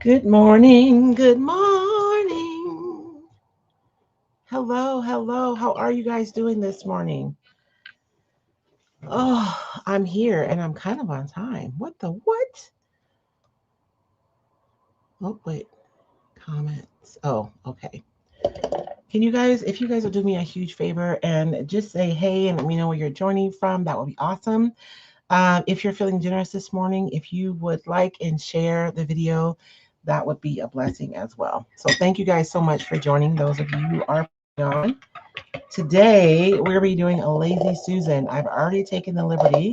Good morning. Good morning. Hello, hello. How are you guys doing this morning? Oh, I'm here and I'm kind of on time. What the what? Oh, wait. Comments. Oh, okay. Can you guys, if you guys will do me a huge favor and just say hey and let me know where you're joining from, that would be awesome. If you're feeling generous this morning, if you would like and share the video, that would be a blessing as well. So thank you guys so much for joining. Those of you who are on. Today, we're going to be doing a lazy Susan. I've already taken the liberty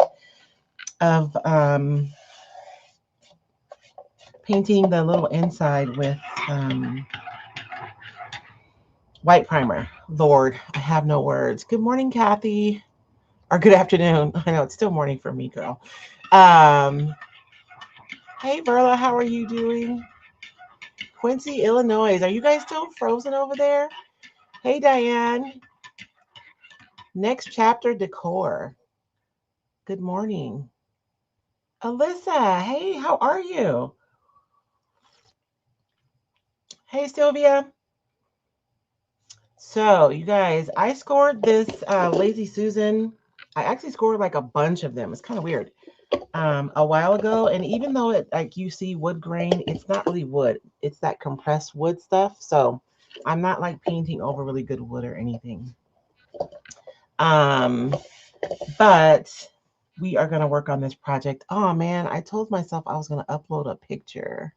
of painting the little inside with white primer. Lord, I have no words. Good morning, Kathy. Or good afternoon. I know it's still morning for me, girl. Um, hey, Verla, how are you doing? Quincy, Illinois. Are you guys still frozen over there? Hey, Diane. Next chapter decor. Good morning. Alyssa, hey, how are you? Hey, Sylvia. So, you guys, I scored this Lazy Susan. I actually scored like a bunch of them. It's kind of weird. A while ago, and even though it like you see wood grain, it's not really wood. It's that compressed wood stuff. So, I'm not like painting over really good wood or anything. Um, but we are gonna work on this project. Oh man, I told myself I was gonna upload a picture.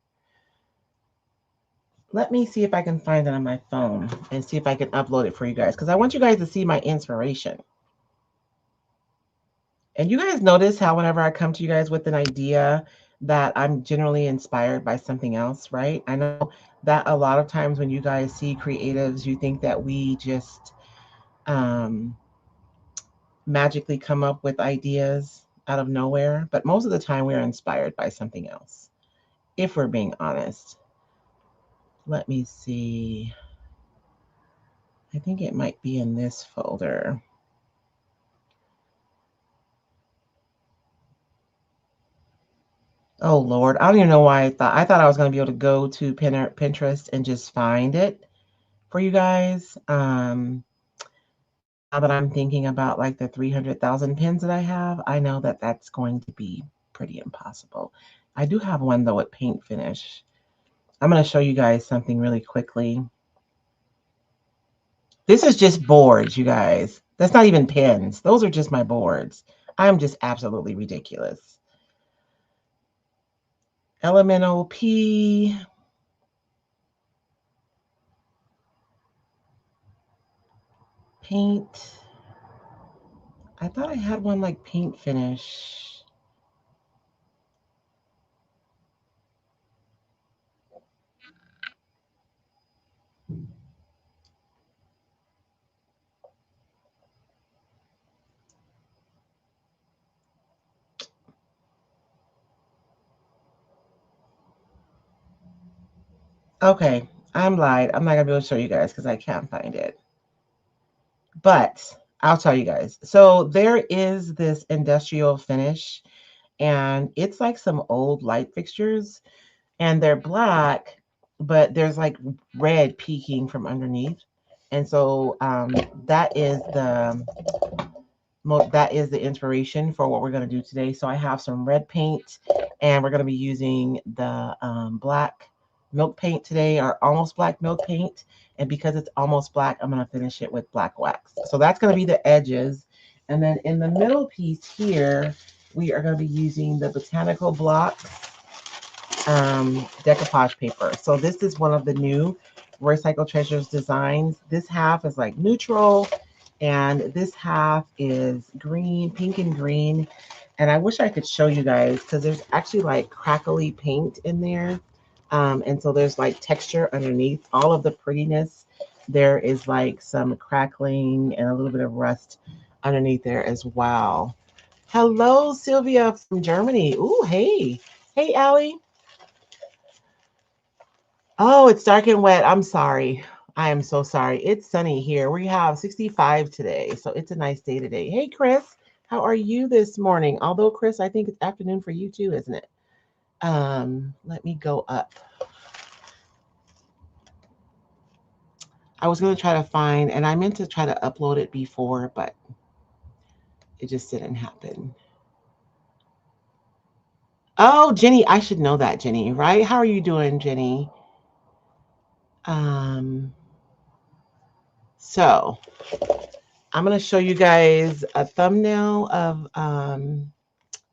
Let me see if I can find it on my phone and see if I can upload it for you guys because I want you guys to see my inspiration. And you guys notice how whenever I come to you guys with an idea that I'm generally inspired by something else, right? I know that a lot of times when you guys see creatives, you think that we just um, magically come up with ideas out of nowhere, but most of the time we are inspired by something else, if we're being honest. Let me see. I think it might be in this folder. Oh Lord, I don't even know why I thought I was going to be able to go to Pinterest and just find it for you guys. Now that I'm thinking about like the 300,000 pins that I have, I know that that's going to be pretty impossible. I do have one though at paint finish. I'm going to show you guys something really quickly. This is just boards, you guys. That's not even pins. Those are just my boards. I'm just absolutely ridiculous. Elemental P. Paint. I thought I had one like paint finish. Okay, I'm lied. I'm not gonna be able to show you guys because I can't find it. But I'll tell you guys. So there is this industrial finish, and it's like some old light fixtures, and they're black, but there's like red peeking from underneath. And so that is the inspiration for what we're going to do today. So I have some red paint, and we're going to be using the black milk paint today, or almost black milk paint. And because it's almost black, I'm going to finish it with black wax. So that's going to be the edges. And then in the middle piece here, we are going to be using the botanical blocks decoupage paper. So this is one of the new Recycle Treasures designs. This half is like neutral, and this half is green, pink and green. And I wish I could show you guys because there's actually like crackly paint in there. And so there's like texture underneath all of the prettiness. There is like some crackling and a little bit of rust underneath there as well. Hello, Sylvia from Germany. Ooh, hey. Hey, Allie. Oh, it's dark and wet. I'm sorry. I am so sorry. It's sunny here. We have 65 today, so it's a nice day today. Hey, Chris, how are you this morning? Although, Chris, I think it's afternoon for you too, isn't it? Let me go up. I was going to try to find, and I meant to try to upload it before, but it just didn't happen. Oh, Jenny, I should know that, Jenny, right? How are you doing, Jenny? Um, so I'm going to show you guys a thumbnail of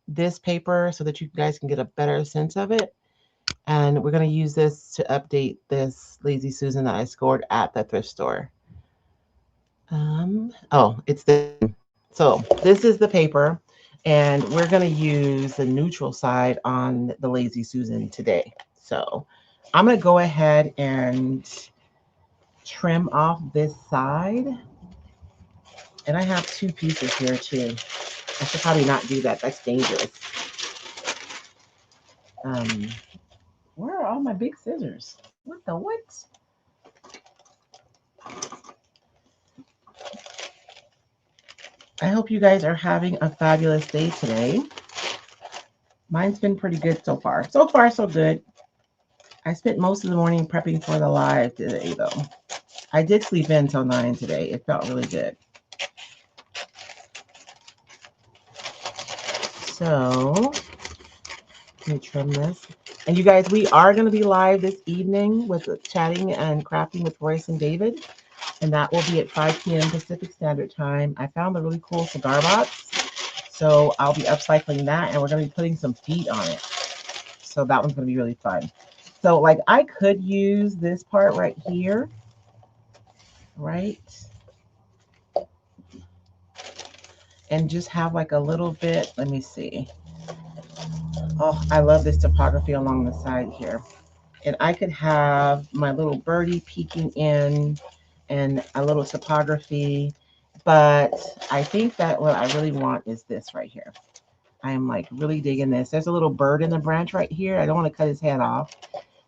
this paper so that you guys can get a better sense of it. And we're going to use this to update this Lazy Susan that I scored at the thrift store. Oh, it's this one. So this is the paper, and we're going to use the neutral side on the Lazy Susan today. So I'm going to go ahead and trim off this side. And I have two pieces here too. I should probably not do that. That's dangerous. Um, where are all my big scissors? What the what? I hope you guys are having a fabulous day today. Mine's been pretty good so far. So far, so good. I spent most of the morning prepping for the live today, though. I did sleep in till 9 today. It felt really good. So, let me trim this. And you guys, we are going to be live this evening with chatting and crafting with Royce and David. And that will be at 5 p.m. Pacific Standard Time. I found a really cool cigar box. So I'll be upcycling that, and we're going to be putting some feet on it. So that one's going to be really fun. So like I could use this part right here, right? And just have like a little bit, let me see. Oh, I love this topography along the side here. And I could have my little birdie peeking in and a little topography. But I think that what I really want is this right here. I am like really digging this. There's a little bird in the branch right here. I don't want to cut his head off.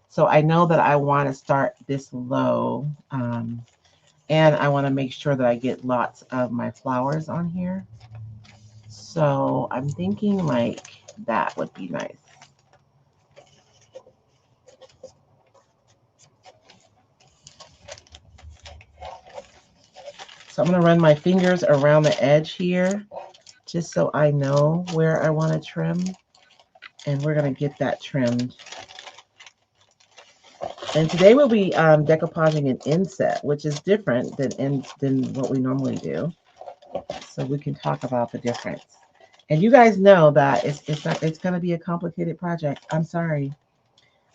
So I know that I want to start this low. And I want to make sure that I get lots of my flowers on here. So I'm thinking like that would be nice. So I'm going to run my fingers around the edge here just so I know where I want to trim. And we're going to get that trimmed. And today we'll be decoupaging an inset, which is different than what we normally do. So we can talk about the difference. And you guys know that it's going to be a complicated project. I'm sorry.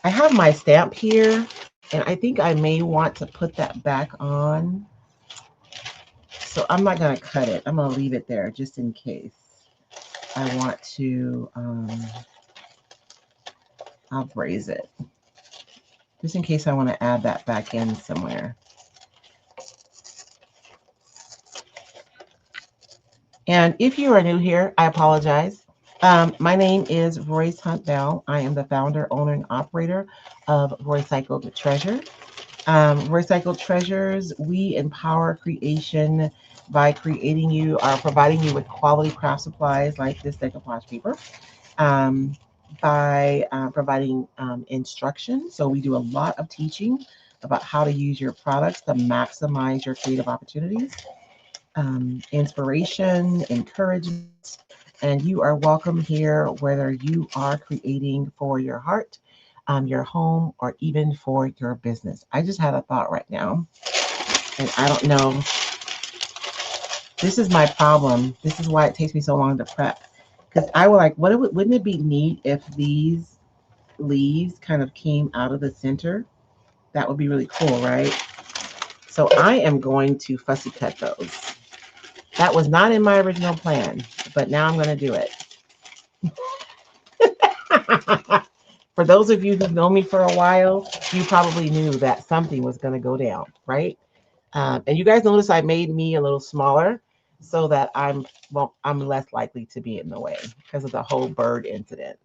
I have my stamp here, and I think I may want to put that back on. So I'm not going to cut it. I'm going to leave it there just in case I want to, I'll braise it. Just in case I want to add that back in somewhere. And if you are new here, I apologize. My name is Royce Hunt Bell. I am the founder, owner, and operator of Recycled Treasure. Recycled Treasures, we empower creation by providing you with quality craft supplies like this decoupage paper, by providing instruction. So we do a lot of teaching about how to use your products to maximize your creative opportunities, inspiration, encouragement, and you are welcome here whether you are creating for your heart, your home, or even for your business. I just had a thought right now, and I don't know. This is my problem. This is why it takes me so long to prep. Because I would like, wouldn't it be neat if these leaves kind of came out of the center? That would be really cool, right? So I am going to fussy cut those. That was not in my original plan, but now I'm going to do it. For those of you who've known me for a while, you probably knew that something was going to go down, right? And you guys notice I made me a little smaller so that I'm less likely to be in the way because of the whole bird incident.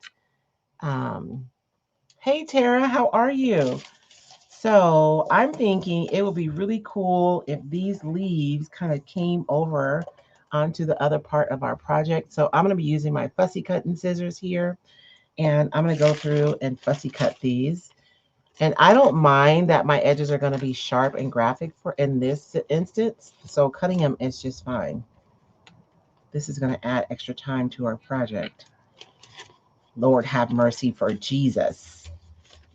Hey, Tara, how are you? So I'm thinking it would be really cool if these leaves kind of came over onto the other part of our project. So I'm going to be using my fussy cutting scissors here, and I'm going to go through and fussy cut these. And I don't mind that my edges are going to be sharp and graphic for in this instance. So cutting them is just fine. This is going to add extra time to our project. Lord have mercy for Jesus.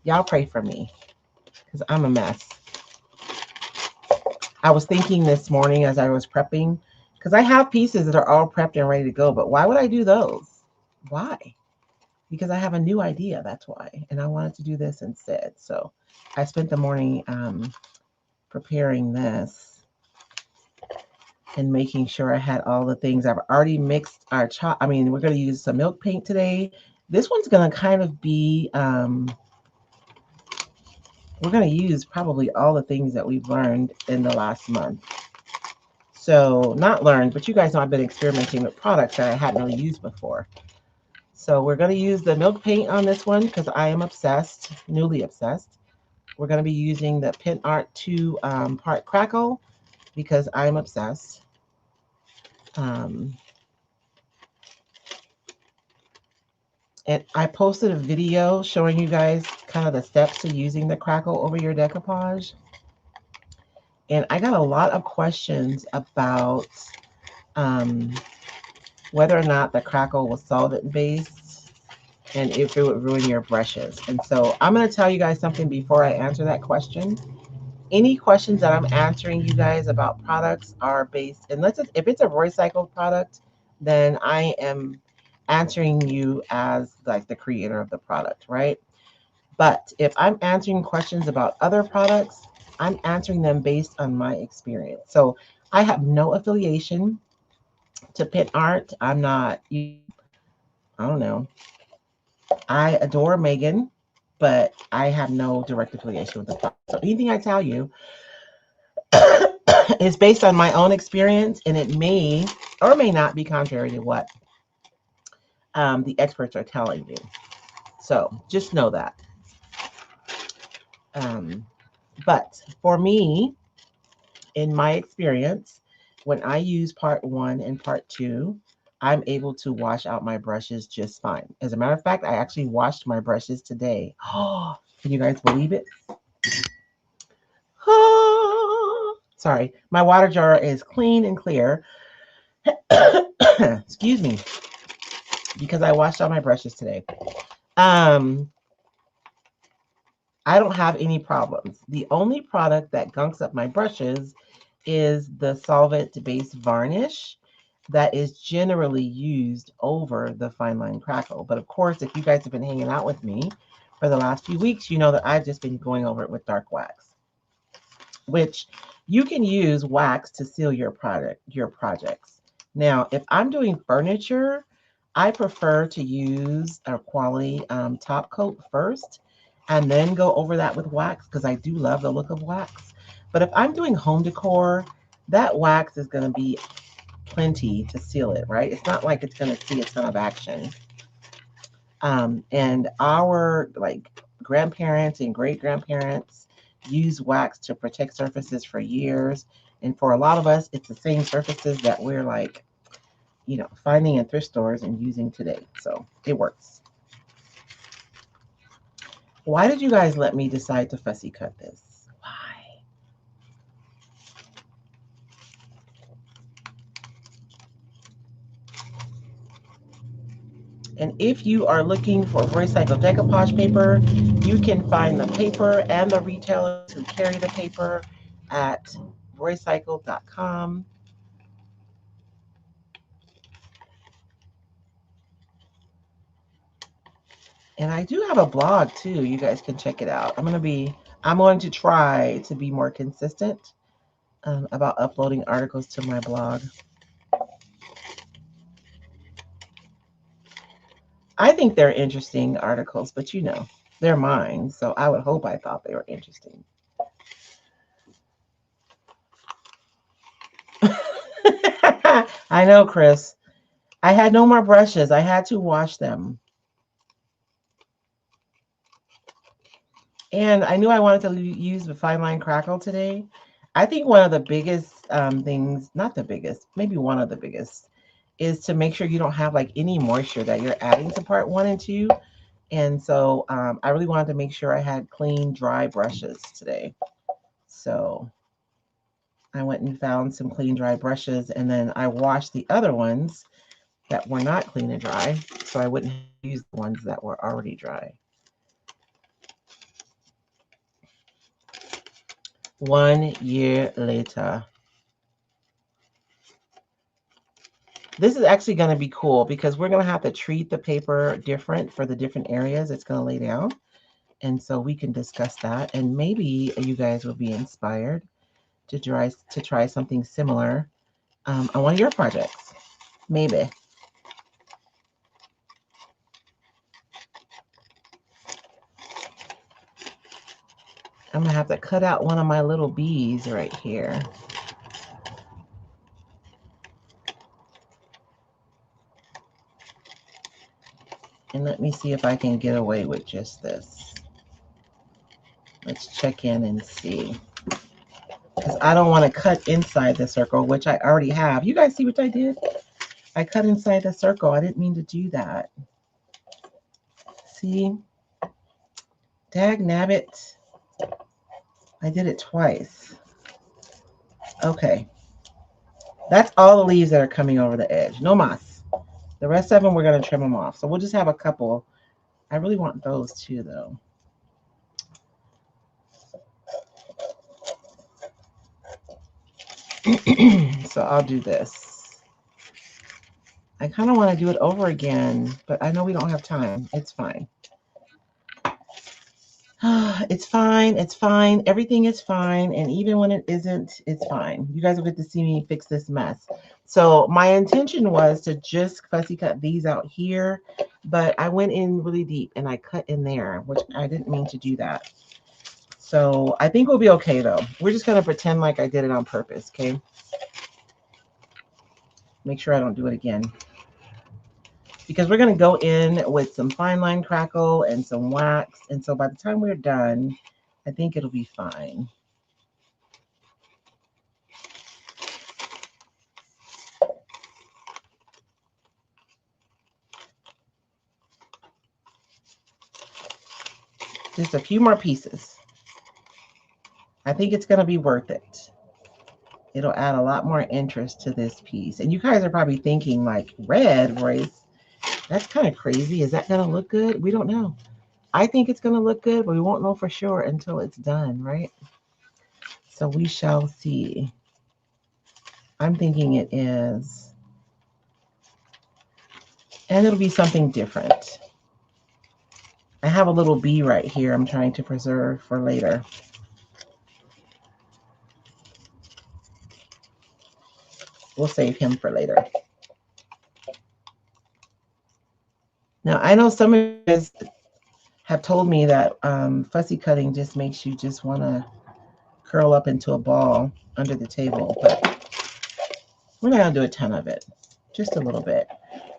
Y'all pray for me because I'm a mess. I was thinking this morning as I was prepping, because I have pieces that are all prepped and ready to go, but why would I do those? Why? Because I have a new idea, that's why. And I wanted to do this instead. So I spent the morning preparing this and making sure I had all the things. I've already mixed our we're going to use some milk paint today. This one's going to kind of be, we're going to use probably all the things that we've learned in the last month. So not learned, but you guys know I've been experimenting with products that I hadn't really used before. So we're going to use the milk paint on this one because I am obsessed, newly obsessed. We're going to be using the Pin Art 2 part Crackle because I'm obsessed. And I posted a video showing you guys kind of the steps to using the Crackle over your decoupage. And I got a lot of questions about whether or not the Crackle was solvent-based and if it would ruin your brushes. And so I'm going to tell you guys something before I answer that question. Any questions that I'm answering you guys about products are based, and if it's a Roycycled product, then I am answering you as like the creator of the product, right? But if I'm answering questions about other products, I'm answering them based on my experience. So I have no affiliation to Pin Art. I'm not, I don't know. I adore Megan, but I have no direct affiliation with the product. So anything I tell you is based on my own experience, and it may or may not be contrary to what the experts are telling you. So just know that. But for me, in my experience, when I use part 1 and part 2, I'm able to wash out my brushes just fine. As a matter of fact, I actually washed my brushes today. Oh, can you guys believe it? Oh, sorry, my water jar is clean and clear. Excuse me, because I washed all my brushes today. I don't have any problems. The only product that gunks up my brushes is the solvent-based varnish that is generally used over the fine line Crackle. But of course, if you guys have been hanging out with me for the last few weeks, you know that I've just been going over it with dark wax, which you can use wax to seal your projects. Now, if I'm doing furniture, I prefer to use a quality top coat first and then go over that with wax because I do love the look of wax. But if I'm doing home decor, that wax is going to be plenty to seal it, right? It's not like it's going to see a ton of action. And our grandparents and great grandparents use wax to protect surfaces for years. And for a lot of us, it's the same surfaces that we're finding in thrift stores and using today. So it works. Why did you guys let me decide to fussy cut this? Why? And if you are looking for Roycycled decoupage paper, you can find the paper and the retailers who carry the paper at roycycled.com. And I do have a blog too. You guys can check it out. I'm going to try to be more consistent about uploading articles to my blog. I think they're interesting articles, but they're mine. So I would hope I thought they were interesting. I know, Chris. I had no more brushes. I had to wash them. And I knew I wanted to use the fine line Crackle today. I think one of the biggest things, not the biggest, maybe one of the biggest, is to make sure you don't have any moisture that you're adding to part 1 and 2. And so I really wanted to make sure I had clean, dry brushes today. So I went and found some clean, dry brushes, and then I washed the other ones that were not clean and dry, so I wouldn't have to use the ones that were already dry. 1 year later. This is actually going to be cool because we're going to have to treat the paper different for the different areas it's going to lay down. And so we can discuss that. And maybe you guys will be inspired to try something similar on one of your projects. Maybe. I'm going to have to cut out one of my little bees right here. And let me see if I can get away with just this. Let's check in and see. Because I don't want to cut inside the circle, which I already have. You guys see what I did? I cut inside the circle. I didn't mean to do that. See? Dag nabbit. I did it twice. Okay. That's all the leaves that are coming over the edge. No mas. The rest of them, we're going to trim them off. So we'll just have a couple. I really want those too, though. So I'll do this. I kind of want to do it over again, but I know we don't have time. It's fine. It's fine. It's fine. Everything is fine. And even when it isn't, it's fine. You guys will get to see me fix this mess. So my intention was to just fussy cut these out here, but I went in really deep and I cut in there, which I didn't mean to do that. So I think we'll be okay though. We're just going to pretend like I did it on purpose. Okay. Make sure I don't do it again. Because we're going to go in with some fine line crackle and some wax. And so by the time we're done, I think it'll be fine. Just a few more pieces. I think it's going to be worth it. It'll add a lot more interest to this piece. And you guys are probably thinking like, red, Royce, that's kind of crazy. Is that going to look good? We don't know. I think it's going to look good, but we won't know for sure until it's done, right? So we shall see. I'm thinking it is. And it'll be something different. I have a little bee right here I'm trying to preserve for later. We'll save him for later. Now, I know some of you guys have told me that fussy cutting just makes you just want to curl up into a ball under the table, but we're not going to do a ton of it, just a little bit.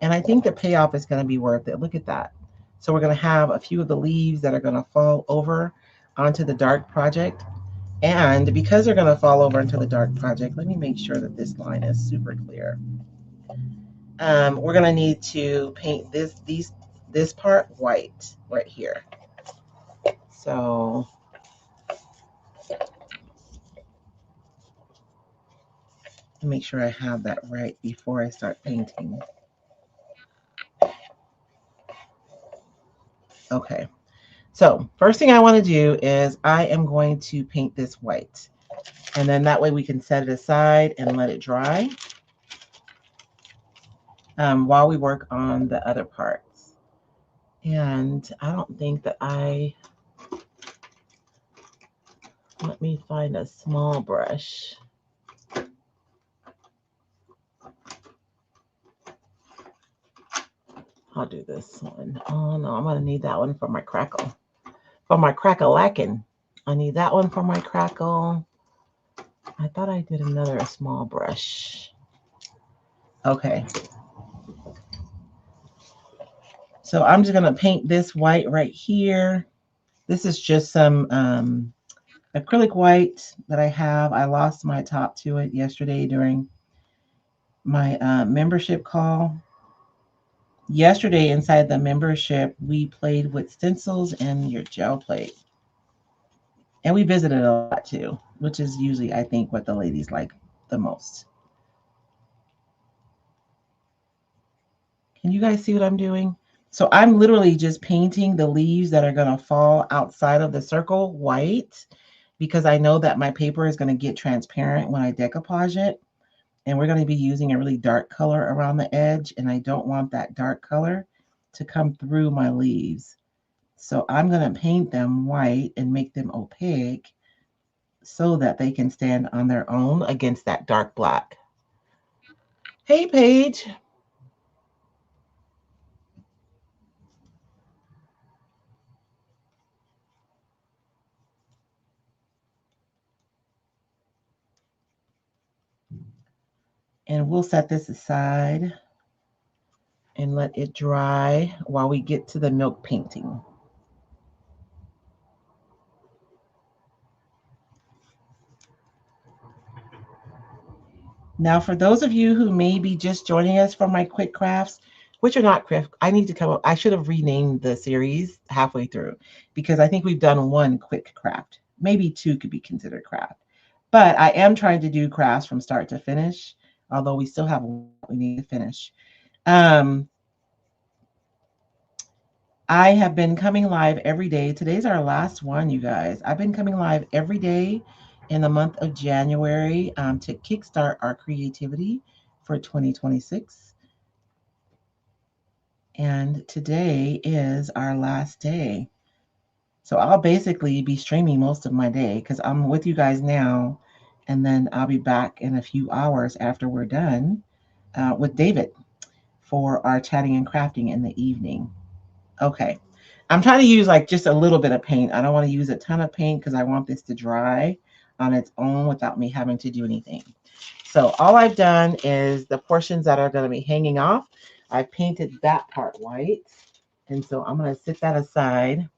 And I think the payoff is going to be worth it. Look at that. So we're going to have a few of the leaves that are going to fall over onto the dark project. And because they're going to fall over into the dark project, let me make sure that this line is super clear. We're going to need to paint this part white right here. So make sure I have that right before I start painting. Okay. So first thing I want to do is I am going to paint this white. And then that way we can set it aside and let it dry while we work on the other parts. And I don't think that let me find a small brush. I'll do this one. Oh no, I'm gonna need that one for my crackle. For my crackle-lacking. I need that one for my crackle. I thought I did another small brush. Okay. So I'm just gonna paint this white right here. This is just some acrylic white that I have. I lost my top to it yesterday during my membership call. Yesterday inside the membership, we played with stencils and your gel plate. And we visited a lot too, which is usually, I think, what the ladies like the most. Can you guys see what I'm doing? So I'm literally just painting the leaves that are going to fall outside of the circle white because I know that my paper is going to get transparent when I decoupage it. And we're going to be using a really dark color around the edge. And I don't want that dark color to come through my leaves. So I'm going to paint them white and make them opaque so that they can stand on their own against that dark black. Hey, Paige. And we'll set this aside and let it dry while we get to the milk painting. Now, for those of you who may be just joining us for my quick crafts, which are not quick, I need to come up. I should have renamed the series halfway through because I think we've done one quick craft. Maybe two could be considered craft. But I am trying to do crafts from start to finish, although we still have one we need to finish. Um, I have been coming live every day. Today's our last one, you guys. I've been coming live every day in the month of January to kickstart our creativity for 2026. And today is our last day. So I'll basically be streaming most of my day because I'm with you guys now. And then I'll be back in a few hours after we're done with David for our chatting and crafting in the evening. Okay. I'm trying to use like just a little bit of paint. I don't want to use a ton of paint because I want this to dry on its own without me having to do anything. So all I've done is the portions that are going to be hanging off. I've painted that part white. And so I'm going to sit that aside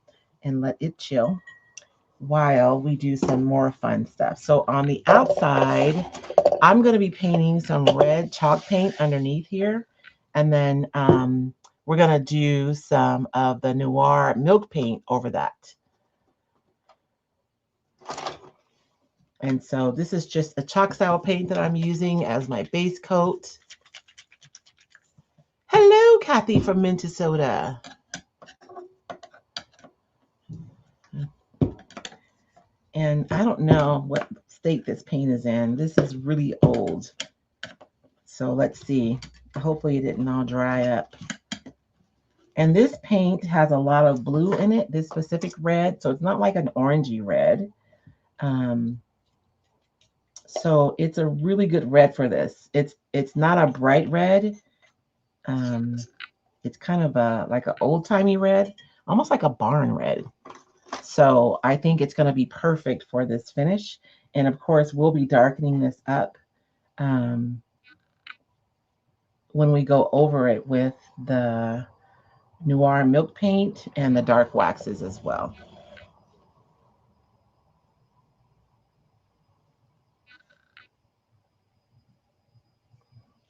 and let it chill while we do some more fun stuff. So on the outside, I'm going to be painting some red chalk paint underneath here. And then we're going to do some of the noir milk paint over that. And so this is just a chalk style paint that I'm using as my base coat. Hello, Kathy from Minnesota. And I don't know what state this paint is in. This is really old. So let's see. Hopefully it didn't all dry up. And this paint has a lot of blue in it, this specific red. So it's not like an orangey red. Um, so it's a really good red for this. It's not a bright red. Um, it's kind of a like an old timey red, almost like a barn red. So I think it's going to be perfect for this finish. And of course, we'll be darkening this up um, when we go over it with the noir milk paint and the dark waxes as well.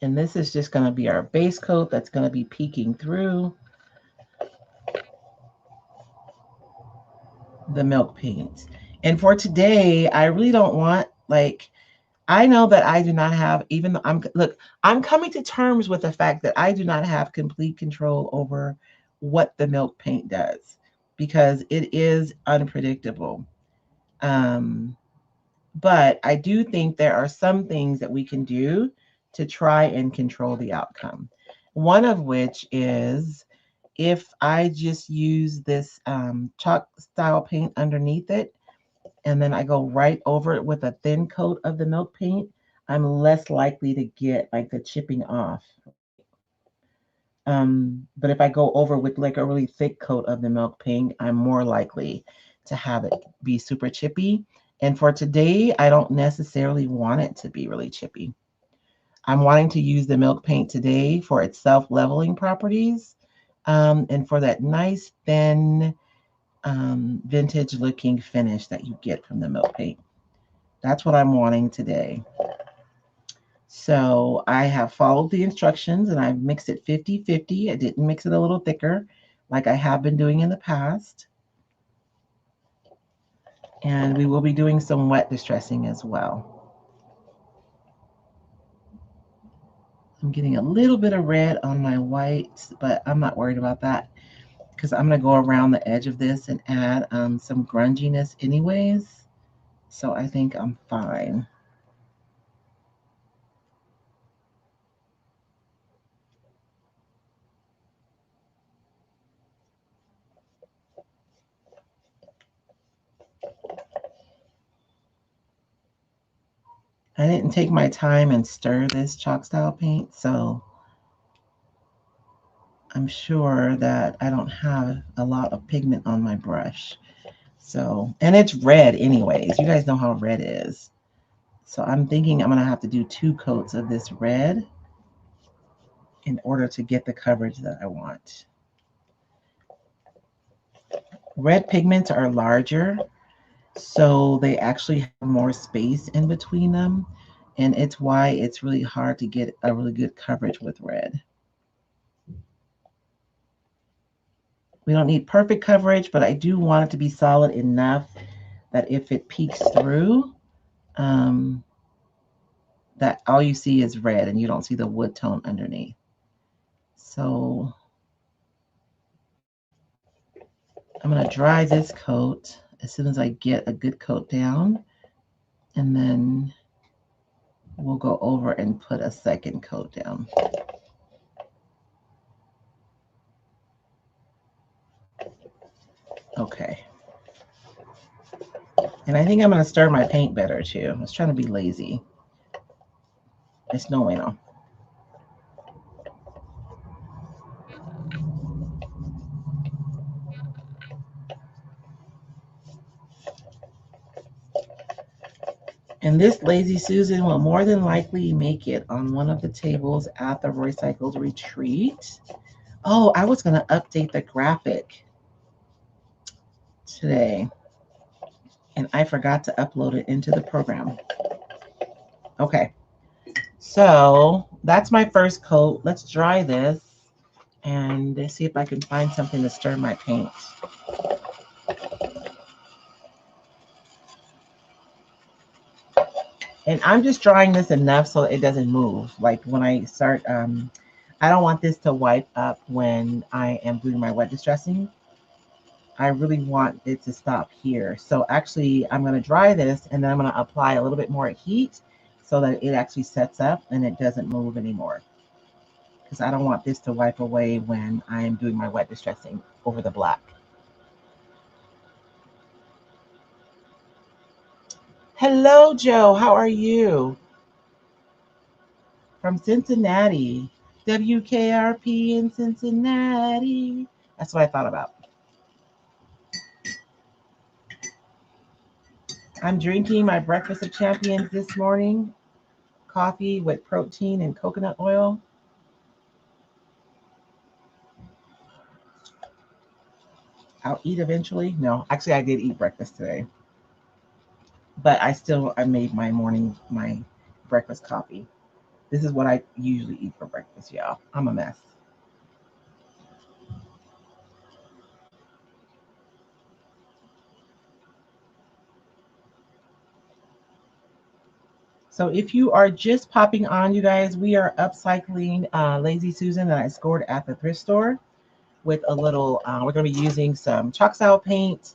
And this is just going to be our base coat that's going to be peeking through the milk paint. And for today, I really don't want like I know that I do not have even though I'm coming to terms with the fact that I do not have complete control over what the milk paint does because it is unpredictable. Um, but I do think there are some things that we can do to try and control the outcome. One of which is if I just use this chalk style paint underneath it, and then I go right over it with a thin coat of the milk paint, I'm less likely to get like the chipping off. But if I go over with like a really thick coat of the milk paint, I'm more likely to have it be super chippy. And for today, I don't necessarily want it to be really chippy. I'm wanting to use the milk paint today for its self-leveling properties and for that nice thin vintage looking finish that you get from the milk paint. That's what I'm wanting today. So I have followed the instructions and I've mixed it 50-50. I didn't mix it a little thicker like I have been doing in the past. And we will be doing some wet distressing as well. I'm getting a little bit of red on my whites, but I'm not worried about that because I'm going to go around the edge of this and add some grunginess anyways. So I think I'm fine. I didn't take my time and stir this chalk style paint, so I'm sure that I don't have a lot of pigment on my brush. So, and it's red anyways. You guys know how red is. So I'm thinking I'm going to have to do 2 coats of this red in order to get the coverage that I want. Red pigments are larger, so they actually have more space in between them. And it's why it's really hard to get a really good coverage with red. We don't need perfect coverage, but I do want it to be solid enough that if it peeks through, that all you see is red and you don't see the wood tone underneath. So I'm going to dry this coat as soon as I get a good coat down, and then we'll go over and put a second coat down. Okay. And I think I'm going to stir my paint better too. I was trying to be lazy. It's no bueno. And this Lazy Susan will more than likely make it on one of the tables at the Roycycled retreat. Oh, I was going to update the graphic today, and I forgot to upload it into the program. Okay, so that's my first coat. Let's dry this and see if I can find something to stir my paint. And I'm just drying this enough so it doesn't move. Like when I start, I don't want this to wipe up when I am doing my wet distressing. I really want it to stop here. So actually, I'm going to dry this and then I'm going to apply a little bit more heat so that it actually sets up and it doesn't move anymore. Because I don't want this to wipe away when I am doing my wet distressing over the black. Hello, Joe. How are you? From Cincinnati. WKRP in Cincinnati. That's what I thought about. I'm drinking my breakfast of champions this morning. Coffee with protein and coconut oil. I'll eat eventually. No, actually I did eat breakfast today. But I made my breakfast coffee. This is what I usually eat for breakfast, y'all. I'm a mess. So if you are just popping on, you guys, we are upcycling Lazy Susan that I scored at the thrift store with a little, we're going to be using some chalk style paint,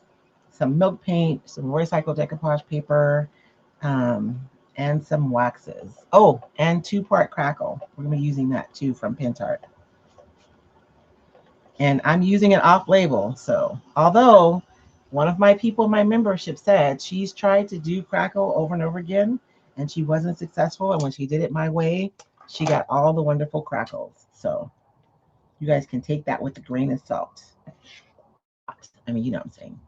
some milk paint, some recycled decoupage paper, and some waxes. Oh, and 2-part crackle. We're going to be using that too from Pintart. And I'm using it off label. So although one of my people in my membership said she's tried to do crackle over and over again and she wasn't successful. And when she did it my way, she got all the wonderful crackles. So you guys can take that with a grain of salt. I mean, you know what I'm saying.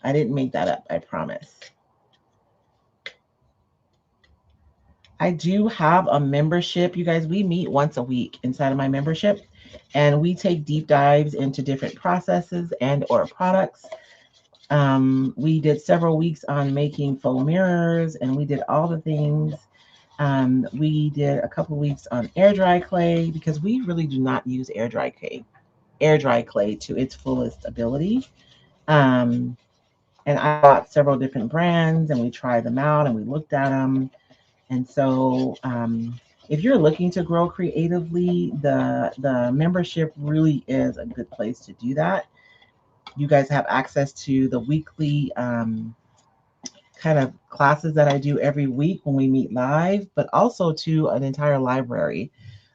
I didn't make that up, I promise. I do have a membership. You guys, we meet once a week inside of my membership, and we take deep dives into different processes and or products. We did several weeks on making faux mirrors, and we did all the things. We did a couple weeks on air dry clay because we really do not use air dry clay to its fullest ability. Um, and I bought several different brands, and we tried them out, and we looked at them. And so, if you're looking to grow creatively, the membership really is a good place to do that. You guys have access to the weekly kind of classes that I do every week when we meet live, but also to an entire library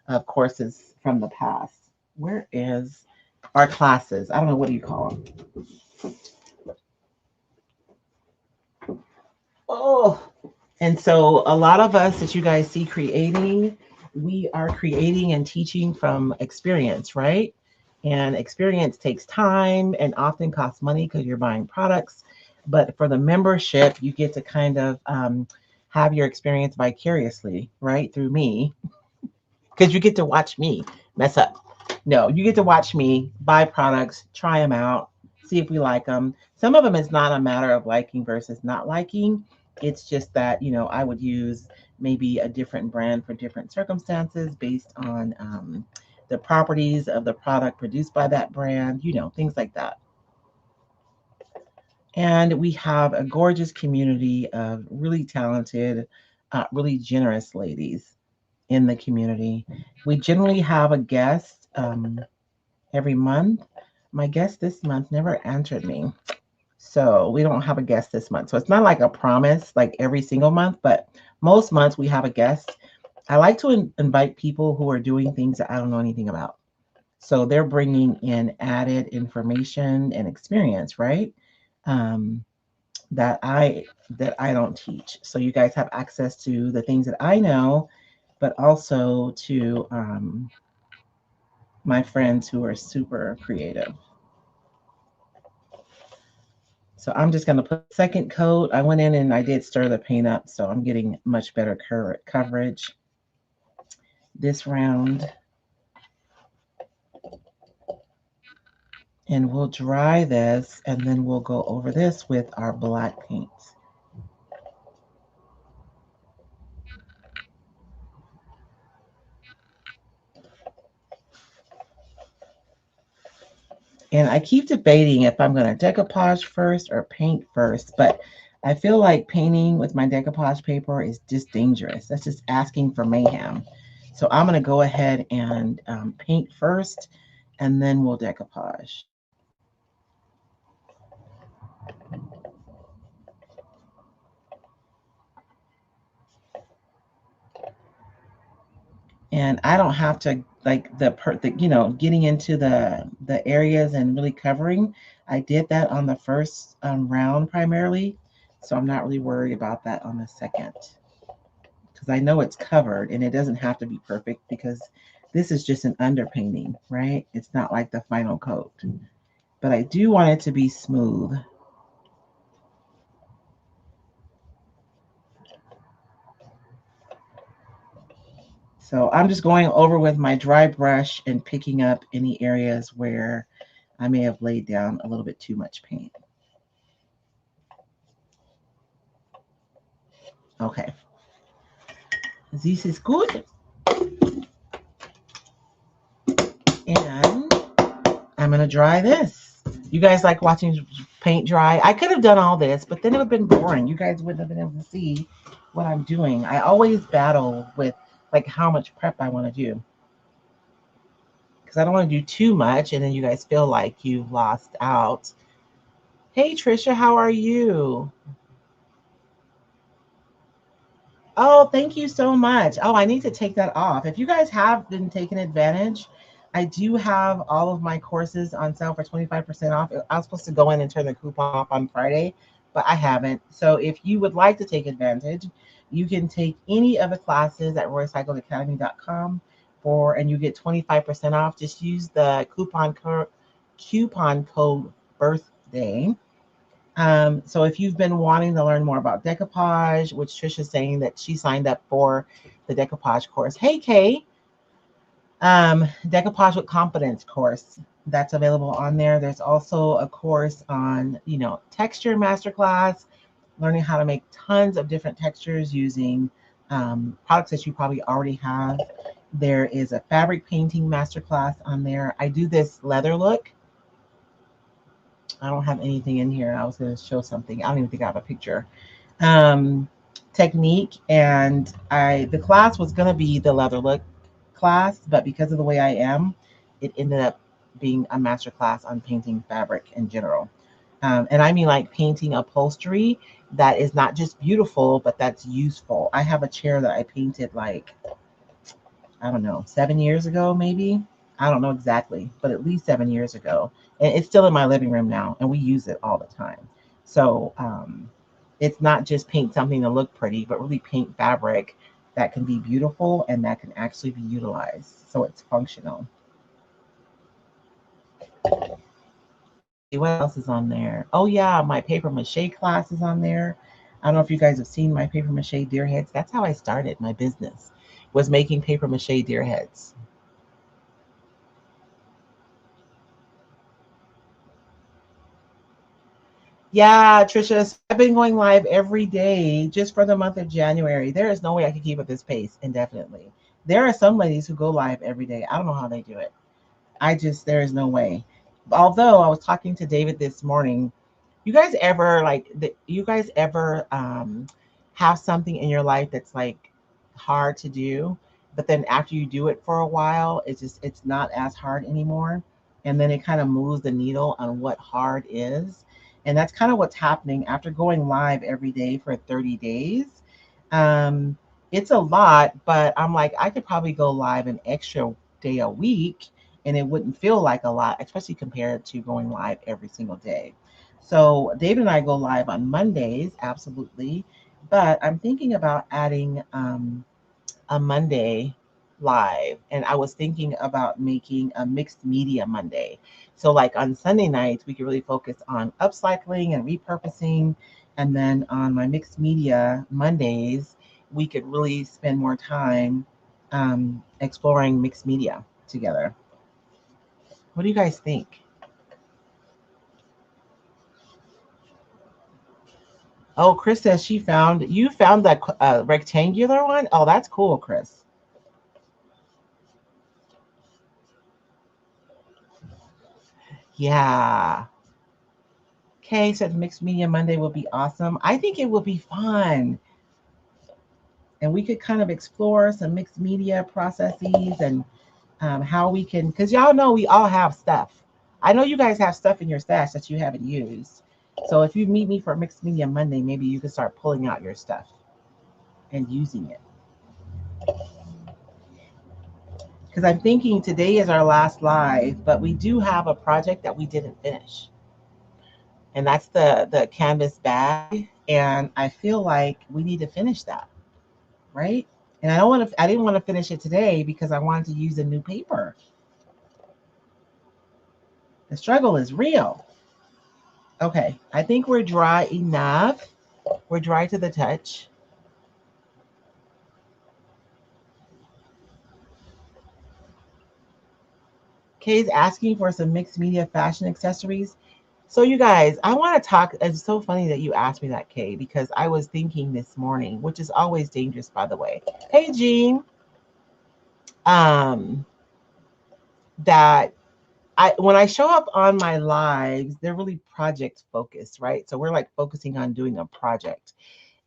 of courses from the past. Where is our classes? I don't know, what do you call them? Oh, and so a lot of us that you guys see creating, we are creating and teaching from experience, right? And experience takes time and often costs money because you're buying products. But for the membership, you get to kind of have your experience vicariously, right, through me, because you get to watch me mess up. No, you get to watch me buy products, try them out, see if we like them. Some of them is not a matter of liking versus not liking. It's just that, I would use maybe a different brand for different circumstances based on the properties of the product produced by that brand, things like that. And we have a gorgeous community of really talented, really generous ladies in the community. We generally have a guest every month. My guest this month never answered me. So we don't have a guest this month. So it's not like a promise, like every single month, but most months we have a guest. I like to invite people who are doing things that I don't know anything about. So they're bringing in added information and experience, right? Um, that I don't teach. So you guys have access to the things that I know, but also to my friends who are super creative. So I'm just going to put a second coat. I went in and I did stir the paint up, so I'm getting much better coverage this round. And we'll dry this, and then we'll go over this with our black paint. And I keep debating if I'm going to decoupage first or paint first, but I feel like painting with my decoupage paper is just dangerous. That's just asking for mayhem. So I'm going to go ahead and paint first, and then we'll decoupage. And I don't have to like getting into the areas and really covering. I did that on the first round primarily, so I'm not really worried about that on the second because I know it's covered and it doesn't have to be perfect because this is just an underpainting, right? It's not like the final coat, but I do want it to be smooth. So I'm just going over with my dry brush and picking up any areas where I may have laid down a little bit too much paint. Okay, this is good. And I'm going to dry this. You guys like watching paint dry? I could have done all this, but then it would have been boring. You guys wouldn't have been able to see what I'm doing. I always battle with like how much prep I want to do because I don't want to do too much and then you guys feel like you've lost out. Hey Trisha, how are you? Oh, thank you so much. Oh, I need to take that off. If you guys have been taking advantage, I do have all of my courses on sale for 25% off. I was supposed to go in and turn the coupon off on Friday, but I haven't. So if you would like to take advantage, you can take any of the classes at roycecycleacademy.com and you get 25% off. Just use the coupon code birthday. So if you've been wanting to learn more about decoupage, which Trisha's saying that she signed up for the decoupage course. Hey, Kay, decoupage with confidence course. That's available on there. There's also a course on, texture masterclass, learning how to make tons of different textures using products that you probably already have. There is a fabric painting masterclass on there. I do this leather look. I don't have anything in here. I was going to show something. I don't even think I have a picture. Um, Technique, and the class was going to be the leather look class, but because of the way I am, it ended up being a master class on painting fabric in general. And I mean like painting upholstery that is not just beautiful, but that's useful. I have a chair that I painted like, I don't know, 7 years ago, maybe. I don't know exactly, but at least 7 years ago. And it's still in my living room now, and we use it all the time. So it's not just paint something to look pretty, but really paint fabric that can be beautiful and that can actually be utilized. So it's functional. Let's see what else is on there. Oh, yeah, my paper mache class is on there. I don't know if you guys have seen my paper mache deer heads. That's how I started my business, was making paper mache deer heads. Yeah, Trisha. So I've been going live every day just for the month of January. There is no way I could keep at this pace indefinitely. There are some ladies who go live every day. I don't know how they do it. There is no way. Although I was talking to David this morning, you guys ever have something in your life that's like hard to do, but then after you do it for a while, it's not as hard anymore, and then it kind of moves the needle on what hard is, and that's kind of what's happening after going live every day for 30 days. Um, it's a lot, but I'm like, I could probably go live an extra day a week and it wouldn't feel like a lot, especially compared to going live every single day. So David and I go live on Mondays, absolutely. But I'm thinking about adding a Monday live. And I was thinking about making a mixed media Monday. So, like on Sunday nights, we could really focus on upcycling and repurposing. And then on my mixed media Mondays, we could really spend more time exploring mixed media together. What do you guys think? Oh, Chris says you found that rectangular one. Oh, that's cool, Chris. Yeah. Kay said Mixed Media Monday will be awesome. I think it will be fun. And we could kind of explore some mixed media processes and how we can, because y'all know we all have stuff. I know you guys have stuff in your stash that you haven't used. So if you meet me for Mixed Media Monday, maybe you can start pulling out your stuff and using it. Because I'm thinking today is our last live, but we do have a project that we didn't finish, and that's the canvas bag. And I feel like we need to finish that, right? And I didn't want to finish it today because I wanted to use a new paper. The struggle is real. Okay, I think we're dry enough. We're dry to the touch. Kay's asking for some mixed media fashion accessories. So you guys, I want to talk. It's so funny that you asked me that, Kay, because I was thinking this morning, which is always dangerous, by the way. Hey, Jean, um, that when I show up on my lives, they're really project focused, right? So we're like focusing on doing a project.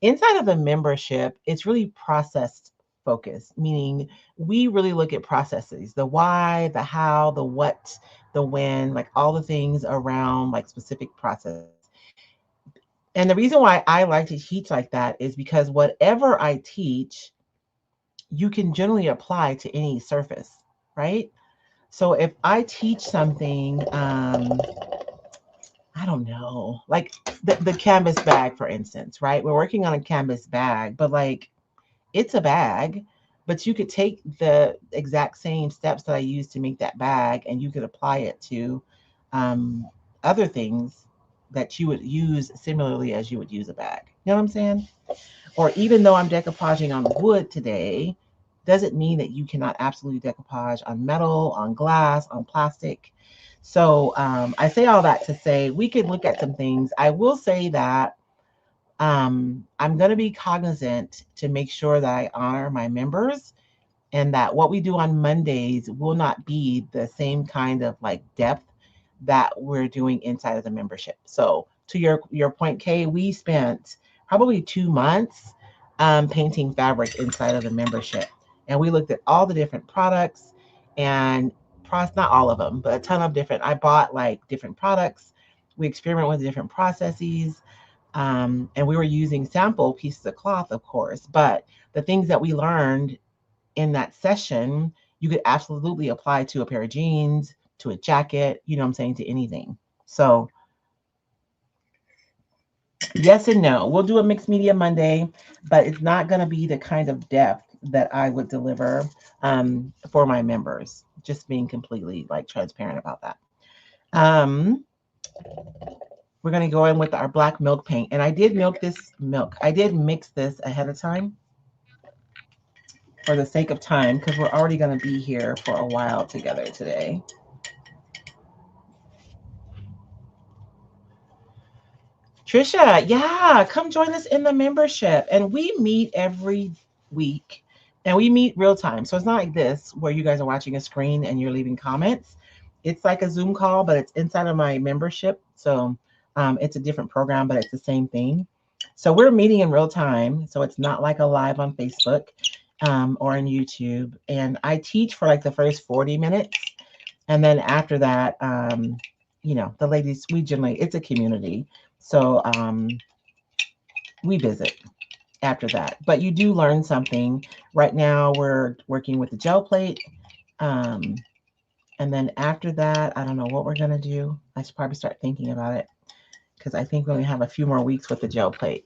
Inside of the membership, it's really process focused, meaning we really look at processes, the why, the how, the what, the when, like all the things around like specific processes. And the reason why I like to teach like that is because whatever I teach, you can generally apply to any surface, right? So if I teach something, I don't know, like the canvas bag, for instance, right? We're working on a canvas bag, but like it's a bag, but you could take the exact same steps that I used to make that bag and you could apply it to um, other things that you would use similarly as you would use a bag. You know what I'm saying? Or even though I'm decoupaging on wood today, doesn't mean that you cannot absolutely decoupage on metal, on glass, on plastic. So I say all that to say we could look at some things. I will say that I'm going to be cognizant to make sure that I honor my members, and that what we do on Mondays will not be the same kind of like depth that we're doing inside of the membership. So to your point, Kay, we spent probably 2 months painting fabric inside of the membership, and we looked at all the different products and not all of them, but a ton of different. I bought like different products. We experiment with different processes. And we were using sample pieces of cloth, of course, but the things that we learned in that session, you could absolutely apply to a pair of jeans, to a jacket, you know what I'm saying, to anything. So, yes and no. We'll do a mixed media Monday, but it's not going to be the kind of depth that I would deliver for my members. Just being completely like transparent about that. We're going to go in with our black milk paint. And I did I did mix this ahead of time for the sake of time, because we're already going to be here for a while together today. Trisha, yeah, come join us in the membership. And we meet every week, and we meet real time. So it's not like this where you guys are watching a screen and you're leaving comments. It's like a Zoom call, but it's inside of my membership. So it's a different program, but it's the same thing. So we're meeting in real time. So it's not like a live on Facebook or on YouTube. And I teach for like the first 40 minutes. And then after that, the ladies, it's a community. So we visit after that. But you do learn something. Right now, we're working with the gel plate. And then after that, I don't know what we're going to do. I should probably start thinking about it, because I think we only have a few more weeks with the gel plate.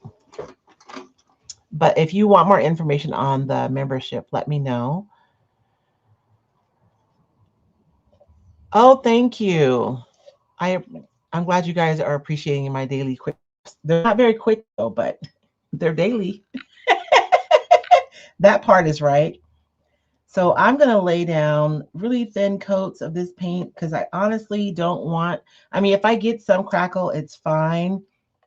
But if you want more information on the membership, let me know. Oh, thank you. I'm glad you guys are appreciating my daily quick. They're not very quick though, but they're daily. That part is right. So I'm going to lay down really thin coats of this paint, because I honestly don't want, if I get some crackle, it's fine.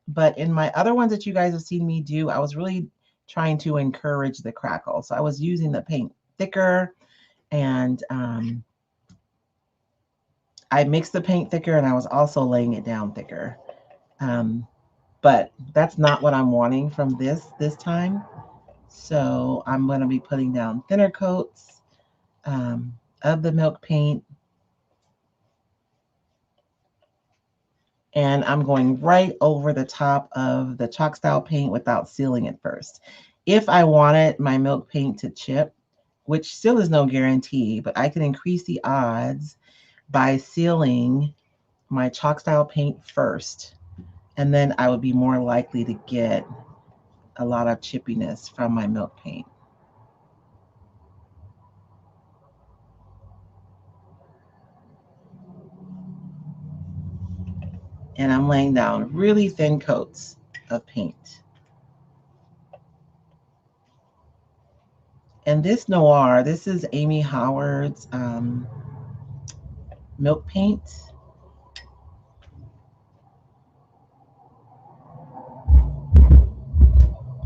But in my other ones that you guys have seen me do, I was really trying to encourage the crackle. So I was using the paint thicker, and I mixed the paint thicker, and I was also laying it down thicker. But that's not what I'm wanting from this time. So I'm going to be putting down thinner coats of the milk paint. And I'm going right over the top of the chalk style paint without sealing it first. If I wanted my milk paint to chip, which still is no guarantee, but I can increase the odds by sealing my chalk style paint first. And then I would be more likely to get a lot of chippiness from my milk paint. And I'm laying down really thin coats of paint. And this noir, this is Amy Howard's milk paint.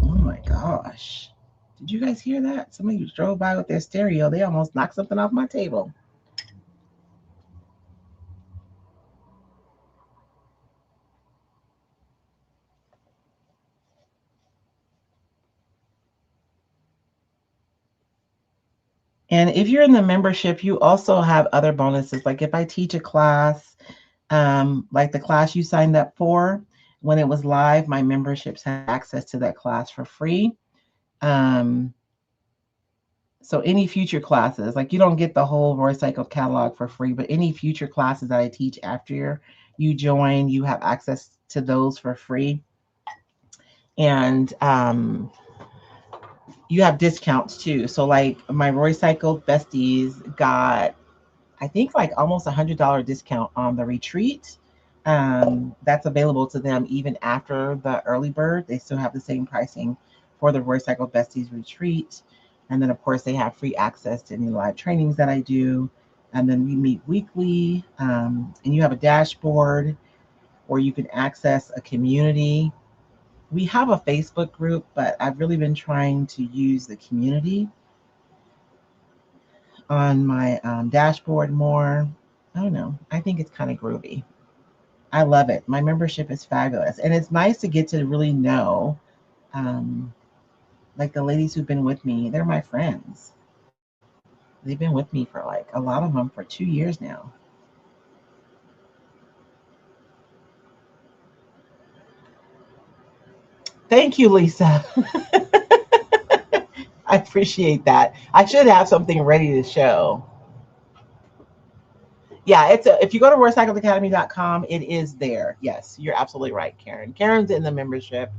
Oh my gosh. Did you guys hear that? Somebody drove by with their stereo. They almost knocked something off my table. And if you're in the membership, you also have other bonuses. Like if I teach a class, like the class you signed up for, when it was live, my memberships had access to that class for free. So any future classes, like you don't get the whole Royce Cycle catalog for free, but any future classes that I teach after you join, you have access to those for free. And you have discounts too. So like my Royce Cycle besties got, I think like almost $100 discount on the retreat. That's available to them even after the early bird. They still have the same pricing for the Royce Cycle besties retreat. And then, of course, they have free access to any live trainings that I do. And then we meet weekly. And you have a dashboard where you can access a community. We have a Facebook group, but I've really been trying to use the community on my dashboard more. I don't know. I think it's kind of groovy. I love it. My membership is fabulous. And it's nice to get to really know, um, like the ladies who've been with me, they're my friends. They've been with me for like a lot of them for 2 years now. Thank you, Lisa. I appreciate that. I should have something ready to show. Yeah, if you go to roycycledacademy.com, it is there. Yes, you're absolutely right, Karen. Karen's in the membership.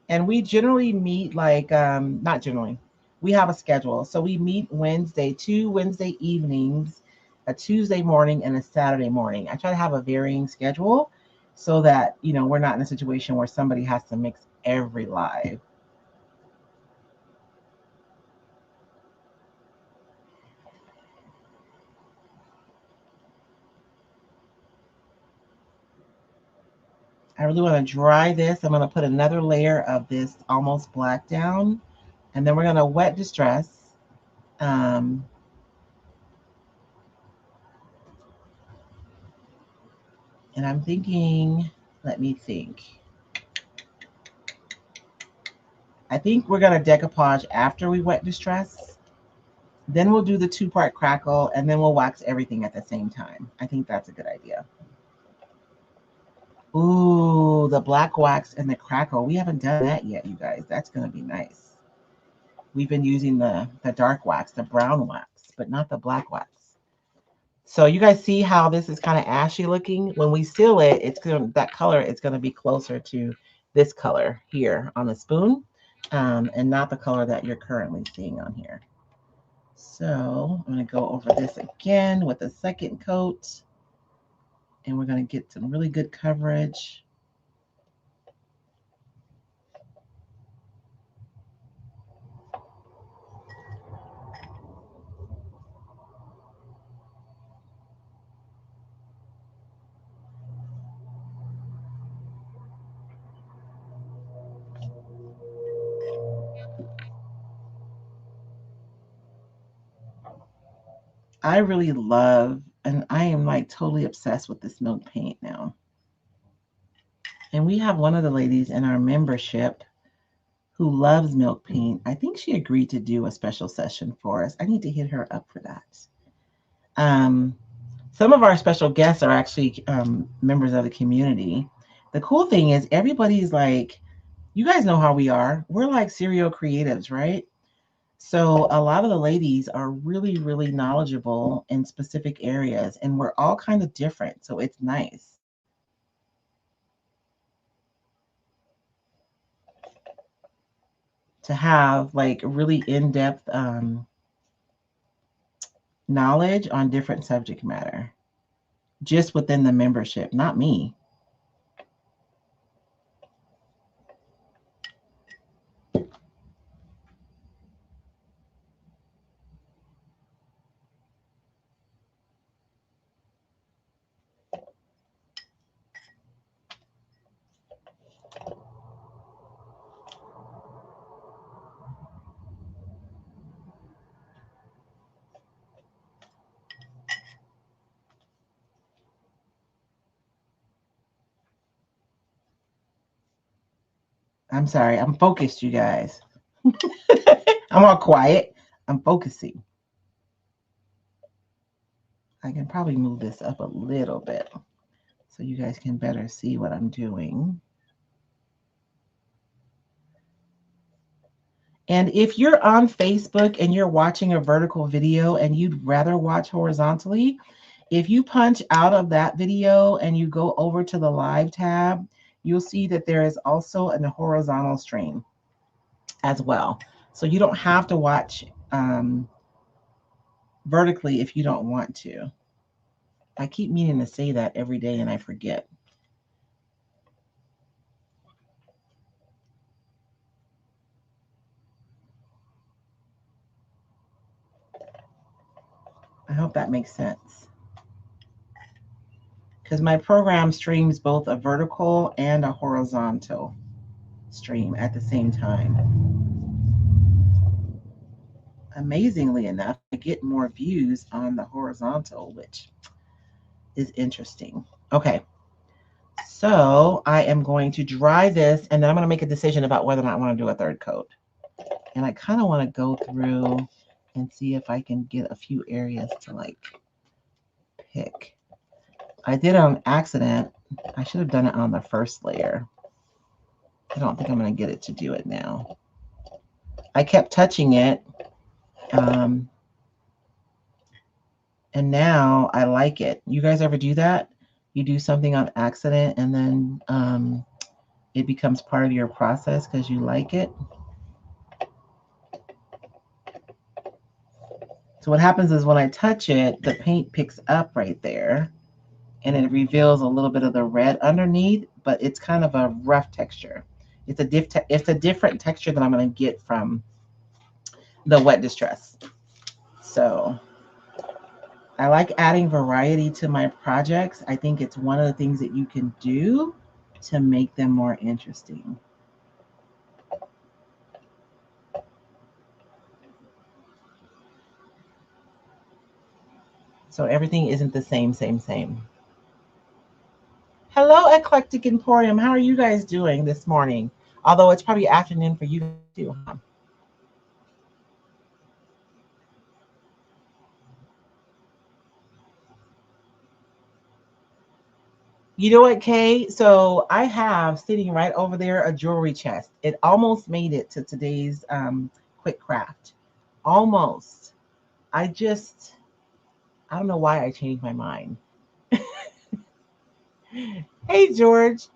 And we generally meet like not generally. We have a schedule. So we meet Wednesday, 2 Wednesday evenings, a Tuesday morning and a Saturday morning. I try to have a varying schedule so that, we're not in a situation where somebody has to mix every live. I really want to dry this. I'm going to put another layer of this almost black down, and then we're going to wet distress. Um, and I'm thinking, let me think. I think we're going to decoupage after we wet distress. Then we'll do the two-part crackle, and then we'll wax everything at the same time. I think that's a good idea. Ooh, the black wax and the crackle. We haven't done that yet, you guys. That's going to be nice. We've been using the dark wax, the brown wax, but not the black wax. So you guys see how this is kind of ashy looking? When we seal it, that color is going to be closer to this color here on the spoon, and not the color that you're currently seeing on here. So I'm going to go over this again with a second coat, and we're going to get some really good coverage. I really love, and I am like totally obsessed with this milk paint now. And we have one of the ladies in our membership who loves milk paint. I think she agreed to do a special session for us. I need to hit her up for that. Um, some of our special guests are actually members of the community. The cool thing is, everybody's like, you guys know how we are. We're like serial creatives, right? So a lot of the ladies are really, really knowledgeable in specific areas, and we're all kind of different. So it's nice to have like really in-depth knowledge on different subject matter just within the membership, not me. I'm sorry. I'm focused, you guys. I'm all quiet. I'm focusing. I can probably move this up a little bit so you guys can better see what I'm doing. And if you're on Facebook and you're watching a vertical video and you'd rather watch horizontally, if you punch out of that video and you go over to the live tab, you'll see that there is also a horizontal stream as well. So you don't have to watch vertically if you don't want to. I keep meaning to say that every day and I forget. I hope that makes sense. Because my program streams both a vertical and a horizontal stream at the same time. Amazingly enough, I get more views on the horizontal, which is interesting. Okay, so I am going to dry this and then I'm going to make a decision about whether or not I want to do a third coat. And I kind of want to go through and see if I can get a few areas to like pick. I did it on accident. I should have done it on the first layer. I don't think I'm going to get it to do it now. I kept touching it. Um, and now I like it. You guys ever do that? You do something on accident and then it becomes part of your process because you like it. So what happens is when I touch it, the paint picks up right there and it reveals a little bit of the red underneath, but it's kind of a rough texture. It's a different texture than I'm going to get from the wet distress. So I like adding variety to my projects. I think it's one of the things that you can do to make them more interesting. So everything isn't the same. Hello, Eclectic Emporium. How are you guys doing this morning? Although it's probably afternoon for you too, huh? You know what, Kay? So I have sitting right over there a jewelry chest. It almost made it to today's quick craft. Almost. I just, I don't know why I changed my mind. Hey, George.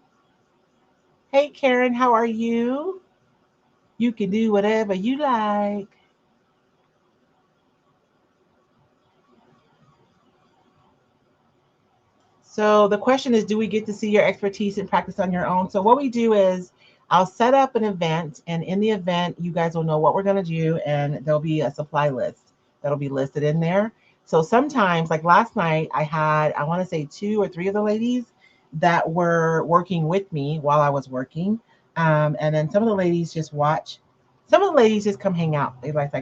Hey, Karen. How are you? You can do whatever you like. So the question is, do we get to see your expertise and practice on your own? So what we do is I'll set up an event, and in the event, you guys will know what we're going to do, and there'll be a supply list that'll be listed in there. So sometimes, like last night, I had, I want to say 2 or 3 of the ladies that were working with me while I was working. And then some of the ladies just watch. Some of the ladies just come hang out. They like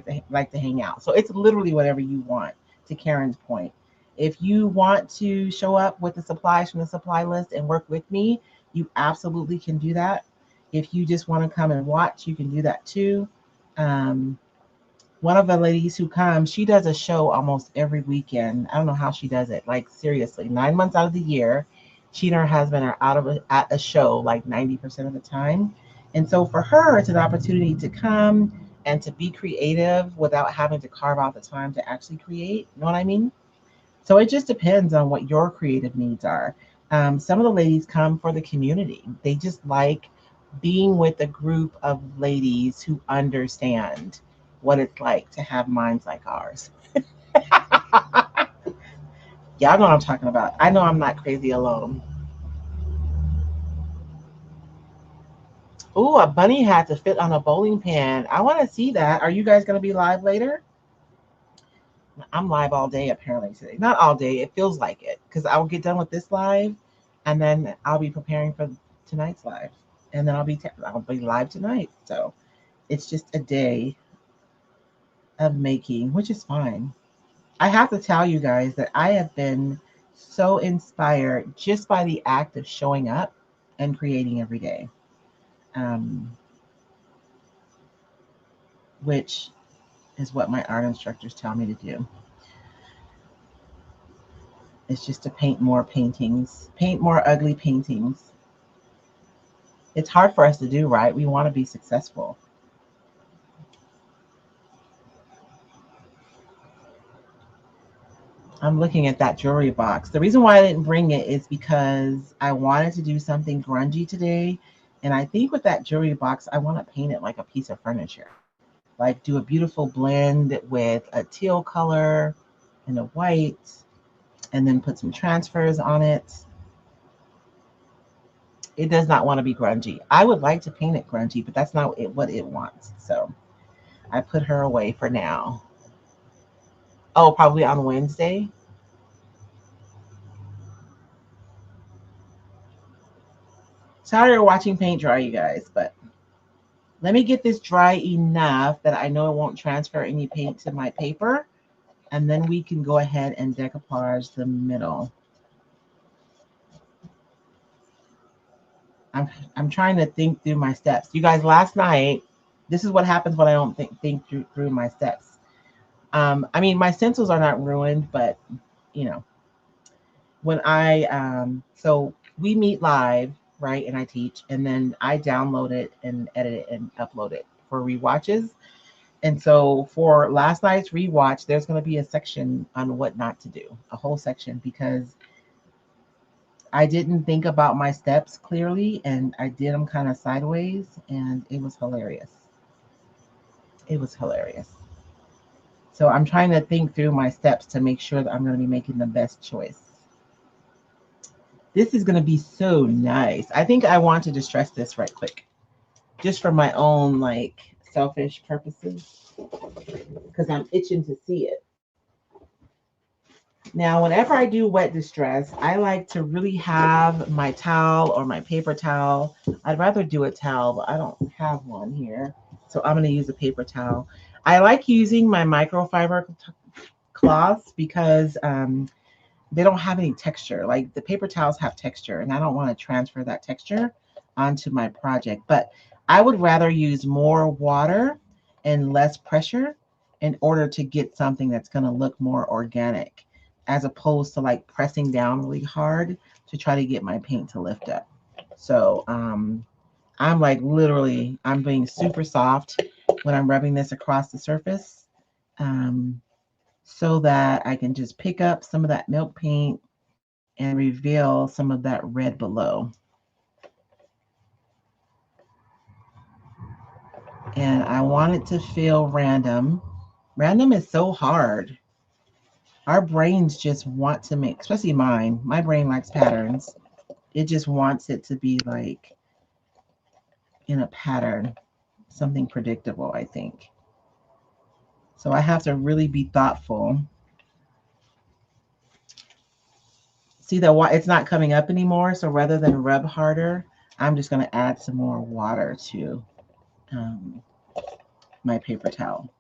to hang out. So it's literally whatever you want, to Karen's point. If you want to show up with the supplies from the supply list and work with me, you absolutely can do that. If you just want to come and watch, you can do that too. Um, One of the ladies who comes, she does a show almost every weekend. I don't know how she does it. Like seriously, 9 months out of the year, she and her husband are at a show like 90% of the time. And so for her, it's an opportunity to come and to be creative without having to carve out the time to actually create. You know what I mean? So it just depends on what your creative needs are. Some of the ladies come for the community. They just like being with a group of ladies who understand what it's like to have minds like ours. Y'all know what I'm talking about. I know I'm not crazy alone. Ooh, a bunny hat to fit on a bowling pin. I want to see that. Are you guys going to be live later? I'm live all day apparently today. Not all day. It feels like it because I'll get done with this live, and then I'll be preparing for tonight's live, and then I'll be live tonight. So it's just a day of making, which is fine. I have to tell you guys that I have been so inspired just by the act of showing up and creating every day, um, which is what my art instructors tell me to do. It's just to paint more paintings, paint more ugly paintings. It's hard for us to do, right? We want to be successful. I'm looking at that jewelry box. The reason why I didn't bring it is because I wanted to do something grungy today. And I think with that jewelry box, I want to paint it like a piece of furniture. Like do a beautiful blend with a teal color and a white and then put some transfers on it. It does not want to be grungy. I would like to paint it grungy, but that's not what it wants. So I put her away for now. Oh, probably on Wednesday. Sorry you're watching paint dry, you guys, but let me get this dry enough that I know it won't transfer any paint to my paper. And then we can go ahead and decoupage the middle. I'm trying to think through my steps. You guys, last night, this is what happens when I don't think through my steps. I mean, my stencils are not ruined, but you know, when so we meet live, right? And I teach, and then I download it and edit it and upload it for rewatches. And so for last night's rewatch, there's going to be a section on what not to do, a whole section, because I didn't think about my steps clearly and I did them kind of sideways, and it was hilarious. It was hilarious. So I'm trying to think through my steps to make sure that I'm going to be making the best choice. This is going to be so nice. I think I want to distress this right quick, just for my own like selfish purposes, because I'm itching to see it. Now, whenever I do wet distress, I like to really have my towel or my paper towel. I'd rather do a towel, but I don't have one here. So I'm going to use a paper towel. I like using my microfiber cloths because they don't have any texture. Like the paper towels have texture, and I don't want to transfer that texture onto my project. But I would rather use more water and less pressure in order to get something that's going to look more organic, as opposed to like pressing down really hard to try to get my paint to lift up. So I'm like literally, I'm being super soft when I'm rubbing this across the surface, so that I can just pick up some of that milk paint and reveal some of that red below. And I want it to feel random. Random is so hard. Our brains just want to make, especially mine, my brain likes patterns. It just wants it to be like in a pattern, something predictable, I think. So I have to really be thoughtful. See that it's not coming up anymore. So rather than rub harder, I'm just going to add some more water to my paper towel.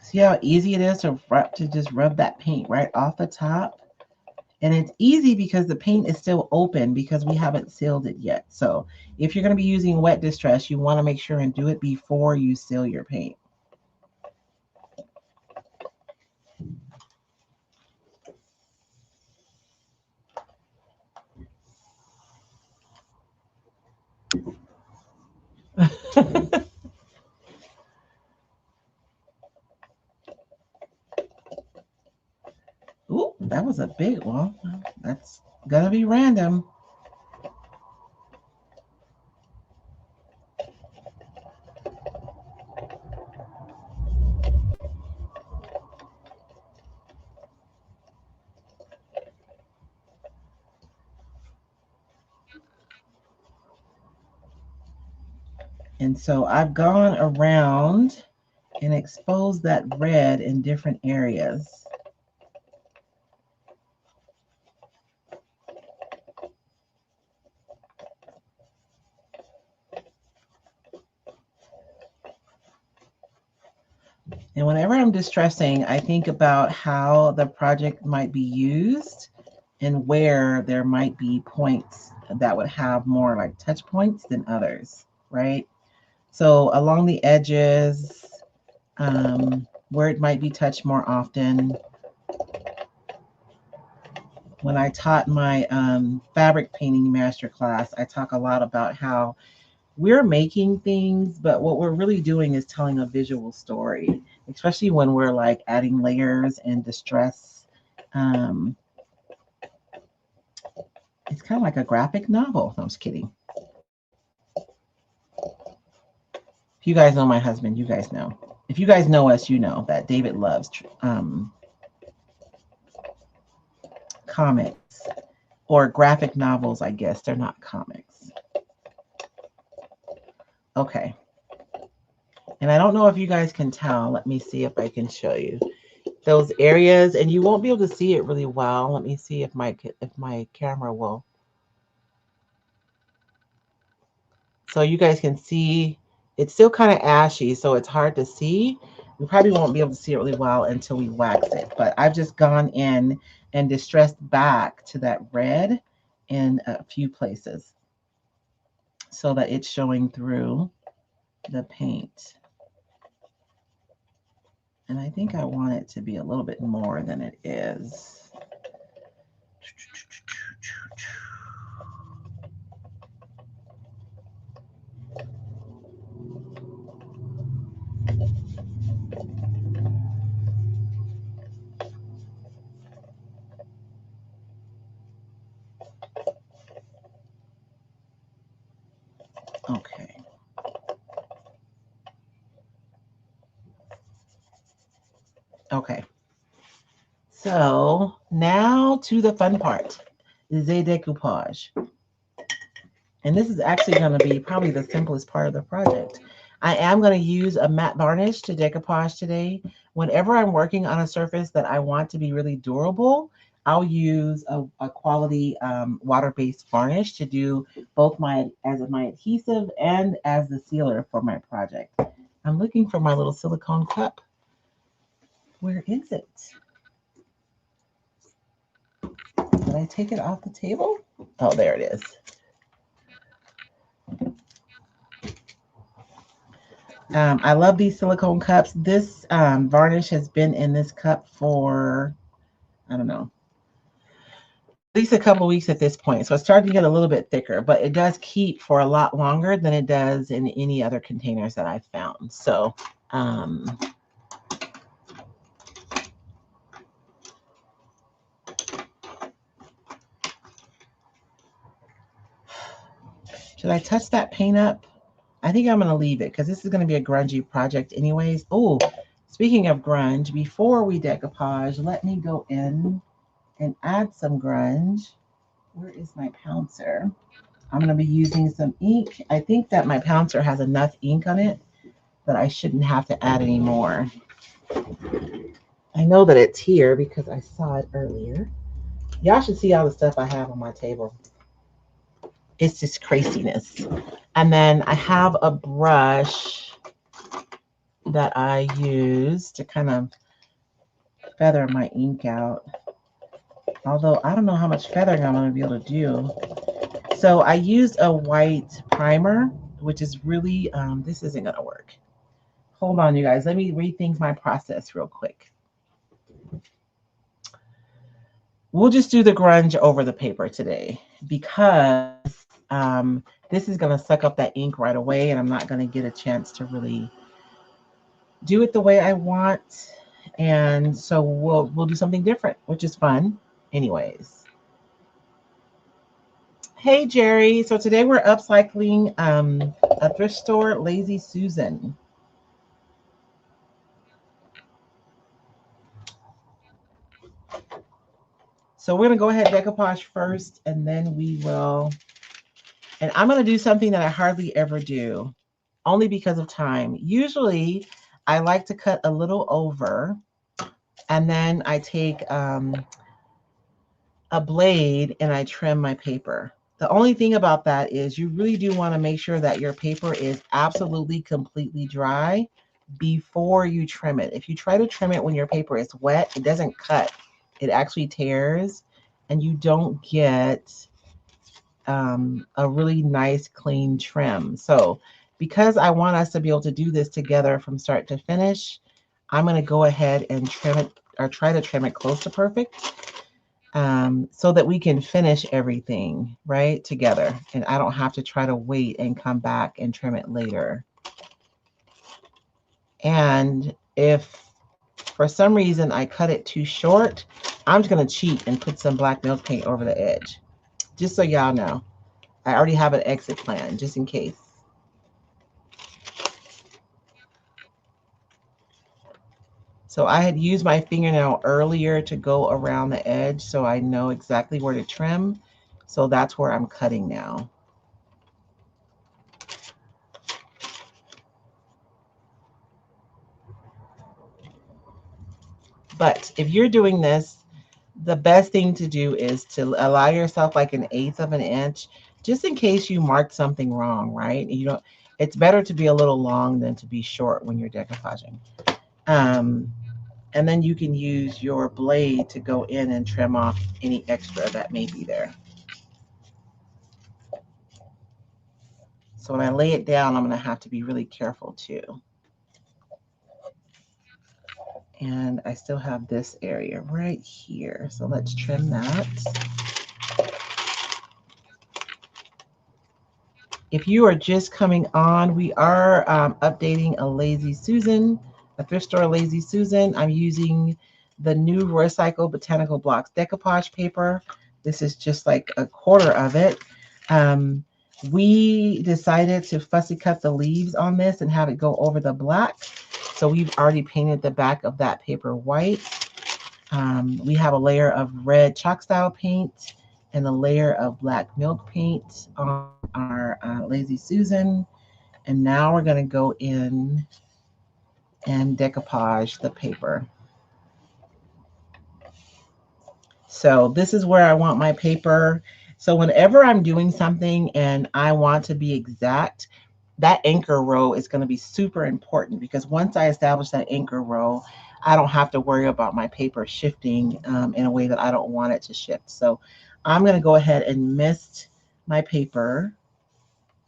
See how easy it is to just rub that paint right off the top? And it's easy because the paint is still open because we haven't sealed it yet. So if you're going to be using wet distress, you want to make sure and do it before you seal your paint. Ooh, that was a big one. That's going to be random. And so I've gone around and exposed that red in different areas. And whenever I'm distressing, I think about how the project might be used and where there might be points that would have more like touch points than others, right? So along the edges, where it might be touched more often, when I taught my fabric painting masterclass, I talk a lot about how we're making things, but what we're really doing is telling a visual story, especially when we're like adding layers and distress. Um, it's kind of like a graphic novel. No, I'm just kidding. If you guys know my husband, you guys know. If you guys know us, you know that David loves comics or graphic novels, I guess. They're not comics. Okay. And I don't know if you guys can tell. Let me see if I can show you those areas, and you won't be able to see it really well. Let me see if my camera will. So you guys can see it's still kind of ashy, so it's hard to see. We probably won't be able to see it really well until we wax it. But I've just gone in and distressed back to that red in a few places so that it's showing through the paint. And I think I want it to be a little bit more than it is. Okay. Okay. So now to the fun part, the découpage. And this is actually going to be probably the simplest part of the project. I am going to use a matte varnish to decoupage today. Whenever I'm working on a surface that I want to be really durable, I'll use a quality water-based varnish to do both as my adhesive and as the sealer for my project. I'm looking for my little silicone cup. Where is it? Did I take it off the table? Oh, there it is. I love these silicone cups. This varnish has been in this cup for, I don't know, at least a couple of weeks at this point. So it's starting to get a little bit thicker, but it does keep for a lot longer than it does in any other containers that I've found. So should I touch that paint up? I think I'm going to leave it because this is going to be a grungy project anyways. Oh, speaking of grunge, before we decoupage, let me go in and add some grunge. Where is my pouncer? I'm going to be using some ink. I think that my pouncer has enough ink on it that I shouldn't have to add any more. I know that it's here because I saw it earlier. Y'all should see all the stuff I have on my table. It's just craziness. And then I have a brush that I use to kind of feather my ink out. Although I don't know how much feathering I'm going to be able to do. So I used a white primer, which is really, this isn't going to work. Hold on, you guys. Let me rethink my process real quick. We'll just do the grunge over the paper today because this is going to suck up that ink right away, and I'm not going to get a chance to really do it the way I want. And so we'll do something different, which is fun. Anyways. Hey, Jerry. So today we're upcycling a thrift store, Lazy Susan. So we're going to go ahead and decoupage first, and then we will. And I'm going to do something that I hardly ever do, only because of time. Usually, I like to cut a little over, and then I take a blade and I trim my paper. The only thing about that is you really do want to make sure that your paper is absolutely completely dry before you trim it. If you try to trim it when your paper is wet, it doesn't cut. It actually tears, and you don't get a really nice clean trim. So because I want us to be able to do this together from start to finish, I'm going to go ahead and trim it, or try to trim it close to perfect. so that we can finish everything right together. And I don't have to try to wait and come back and trim it later. And if for some reason I cut it too short, I'm just going to cheat and put some black milk paint over the edge. Just so y'all know, I already have an exit plan just in case. So I had used my fingernail earlier to go around the edge so I know exactly where to trim. So that's where I'm cutting now. But if you're doing this, the best thing to do is to allow yourself like an eighth of an inch, just in case you marked something wrong, right? You don't. It's better to be a little long than to be short when you're decoupaging. Um, and then you can use your blade to go in and trim off any extra that may be there. So when I lay it down, I'm going to have to be really careful too. And I still have this area right here. So let's trim that. If you are just coming on, we are updating a Lazy Susan, a thrift store Lazy Susan. I'm using the new Royce Botanical Blocks decoupage paper. This is just like a quarter of it. We decided to fussy cut the leaves on this and have it go over the black. So we've already painted the back of that paper white. We have a layer of red chalk style paint and a layer of black milk paint on our Lazy Susan. And now we're going to go in and decoupage the paper. So this is where I want my paper. So whenever I'm doing something and I want to be exact, that anchor row is going to be super important because once I establish that anchor row, I don't have to worry about my paper shifting in a way that I don't want it to shift. So I'm going to go ahead and mist my paper,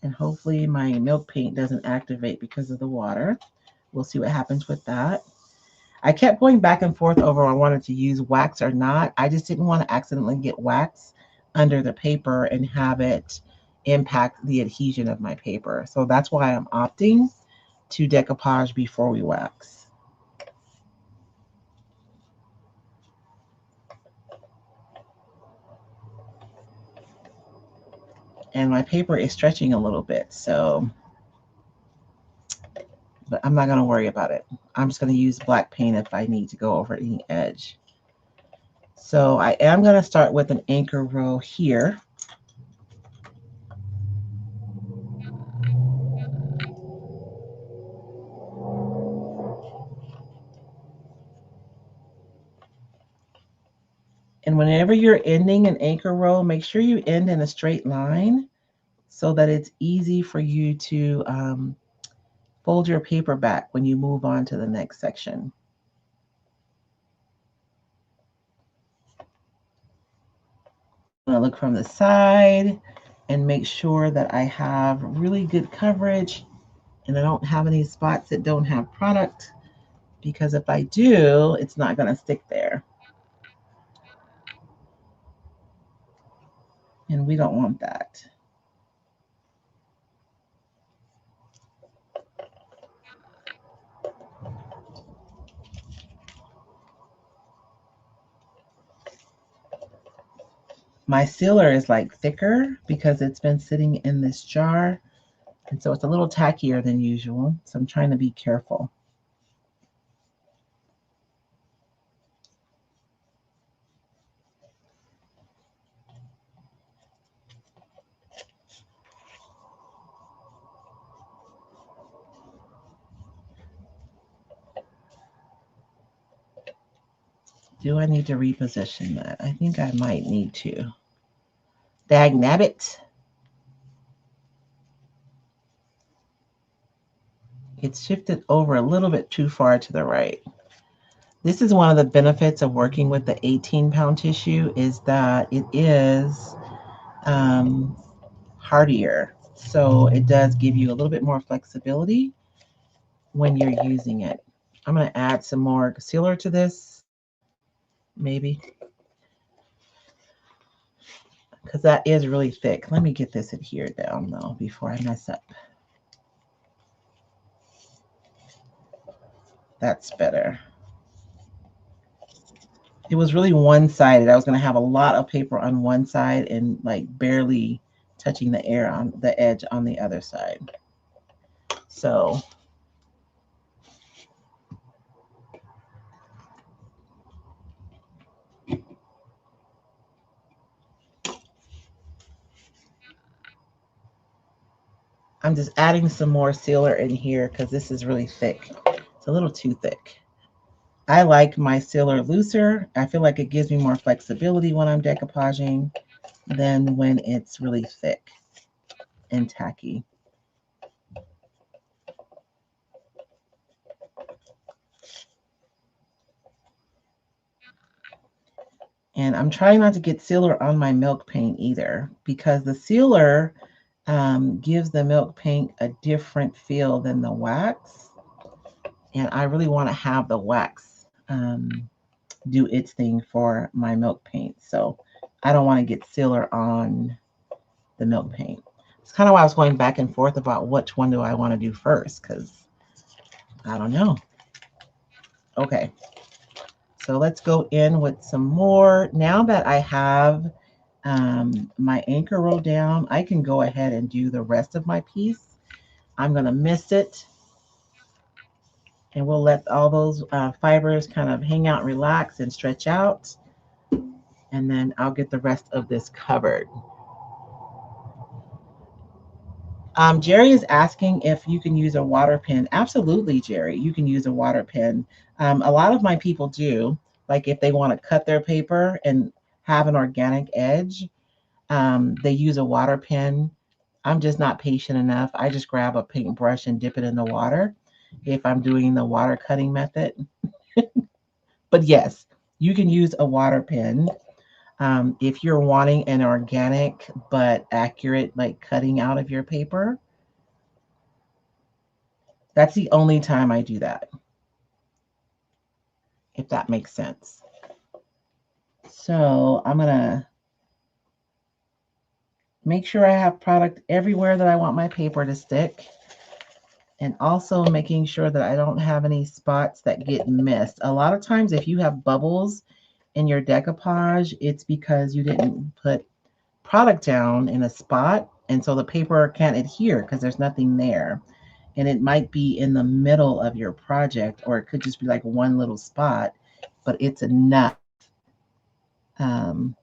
and hopefully my milk paint doesn't activate because of the water. We'll see what happens with that. I kept going back and forth over I wanted to use wax or not. I just didn't want to accidentally get wax under the paper and have it impact the adhesion of my paper. So that's why I'm opting to decoupage before we wax. And my paper is stretching a little bit, so, but I'm not going to worry about it. I'm just going to use black paint if I need to go over any edge. So I am going to start with an anchor row here. And whenever you're ending an anchor row, make sure you end in a straight line so that it's easy for you to fold your paper back when you move on to the next section. I'm going to look from the side and make sure that I have really good coverage and I don't have any spots that don't have product, because if I do, it's not going to stick there. And we don't want that. My sealer is like thicker because it's been sitting in this jar. And so it's a little tackier than usual. So I'm trying to be careful. Do I need to reposition that? I think I might need to. Dagnabbit. It's shifted over a little bit too far to the right. This is one of the benefits of working with the 18-pound tissue is that it is hardier. So it does give you a little bit more flexibility when you're using it. I'm going to add some more sealer to this, maybe. because that is really thick. Let me get this adhered down though before I mess up. That's better. It was really one-sided. I was going to have a lot of paper on one side and like barely touching the air on the edge on the other side. So I'm just adding some more sealer in here because this is really thick. It's a little too thick. I like my sealer looser. I feel like it gives me more flexibility when I'm decoupaging than when it's really thick and tacky. And I'm trying not to get sealer on my milk paint either, because the sealer gives the milk paint a different feel than the wax. And I really want to have the wax do its thing for my milk paint. So I don't want to get sealer on the milk paint. It's kind of why I was going back and forth about which one do I want to do first, because I don't know. Okay, so let's go in with some more. Now that I have my anchor row down, I can go ahead and do the rest of my piece. I'm going to mist it, and we'll let all those fibers kind of hang out, relax, and stretch out. And then I'll get the rest of this covered. Jerry is asking if you can use a water pen. Absolutely, Jerry, you can use a water pen. A lot of my people do, like if they want to cut their paper and have an organic edge, they use a water pen. I'm just not patient enough. I just grab a paintbrush and dip it in the water if I'm doing the water cutting method. But yes, you can use a water pen. If you're wanting an organic but accurate like cutting out of your paper, that's the only time I do that, if that makes sense. So I'm gonna make sure I have product everywhere that I want my paper to stick, and also making sure that I don't have any spots that get missed. A lot of times if you have bubbles in your decoupage, it's because you didn't put product down in a spot, and so the paper can't adhere because there's nothing there. And it might be in the middle of your project, or it could just be like one little spot, but it's enough to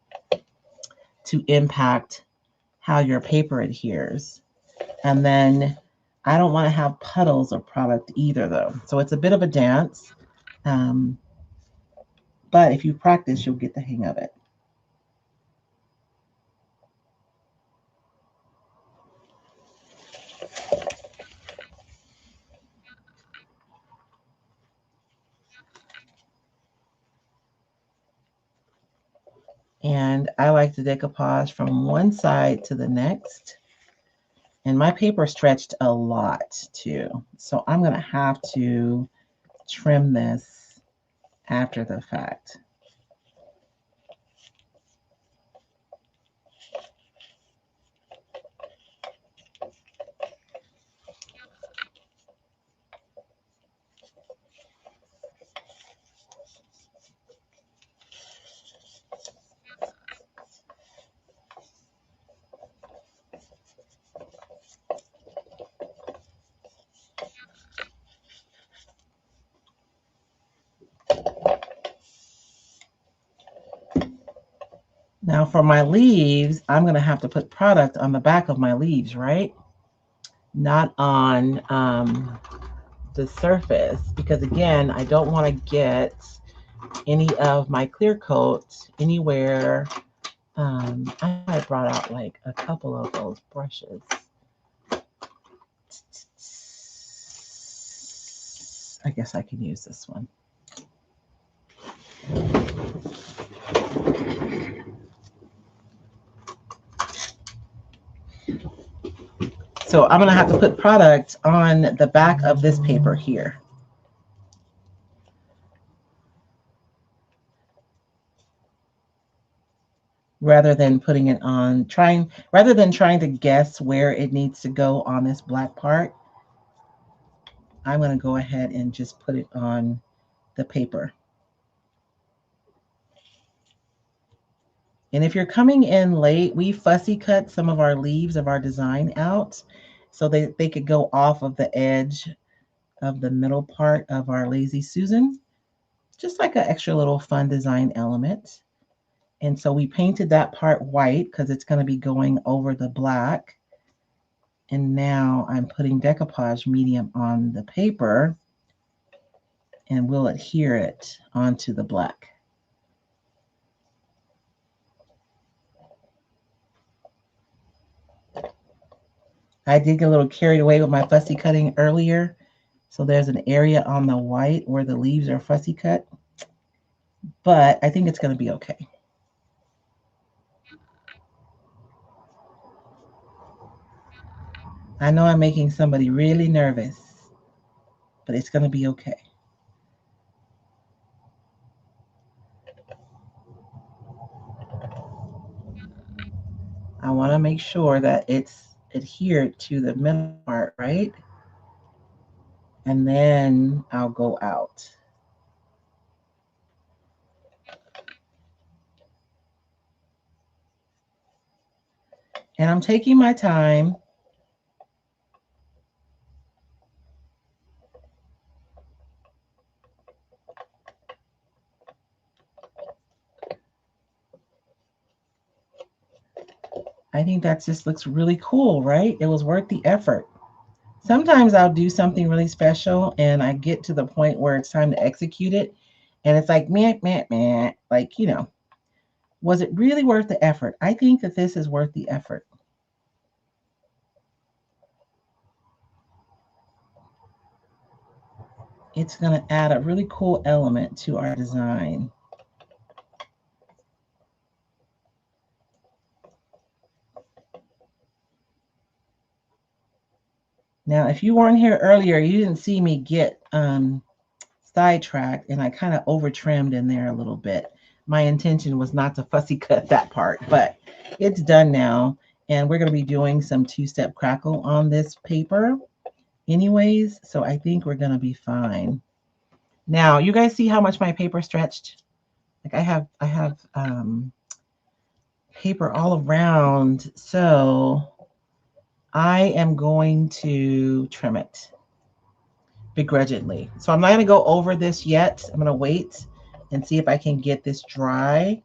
impact how your paper adheres. And then I don't want to have puddles of product either, though. So it's a bit of a dance. But if you practice, you'll get the hang of it. And I like to decoupage from one side to the next. And my paper stretched a lot too. So I'm going to have to trim this after the fact. Now for my leaves, I'm going to have to put product on the back of my leaves, right? Not on the surface, because again, I don't want to get any of my clear coat anywhere. I brought out like a couple of those brushes. I guess I can use this one. So I'm going to have to put product on the back of this paper here. rather than putting it on, rather than trying to guess where it needs to go on this black part. I'm going to go ahead and just put it on the paper. And if you're coming in late, we fussy cut some of our leaves of our design out so they could go off of the edge of the middle part of our Lazy Susan, just like an extra little fun design element. And so we painted that part white because it's going to be going over the black. And now I'm putting decoupage medium on the paper and we'll adhere it onto the black. I did get a little carried away with my fussy cutting earlier. So there's an area on the white where the leaves are fussy cut. But I think it's going to be okay. I know I'm making somebody really nervous, but it's going to be okay. I want to make sure that it's adhered to the middle part, right? And then I'll go out. And I'm taking my time. I think that just looks really cool, right? It was worth the effort. Sometimes I'll do something really special and I get to the point where it's time to execute it. And it's like, meh, meh, meh. Like, was it really worth the effort? I think that this is worth the effort. It's going to add a really cool element to our design. Now, if you weren't here earlier, you didn't see me get sidetracked and I kind of over trimmed in there a little bit. My intention was not to fussy cut that part, but it's done now. And we're going to be doing some two-step crackle on this paper anyways. So I think we're going to be fine. Now, you guys see how much my paper stretched? Like I have paper all around. So I am going to trim it begrudgingly. So I'm not going to go over this yet. I'm going to wait and see if I can get this dry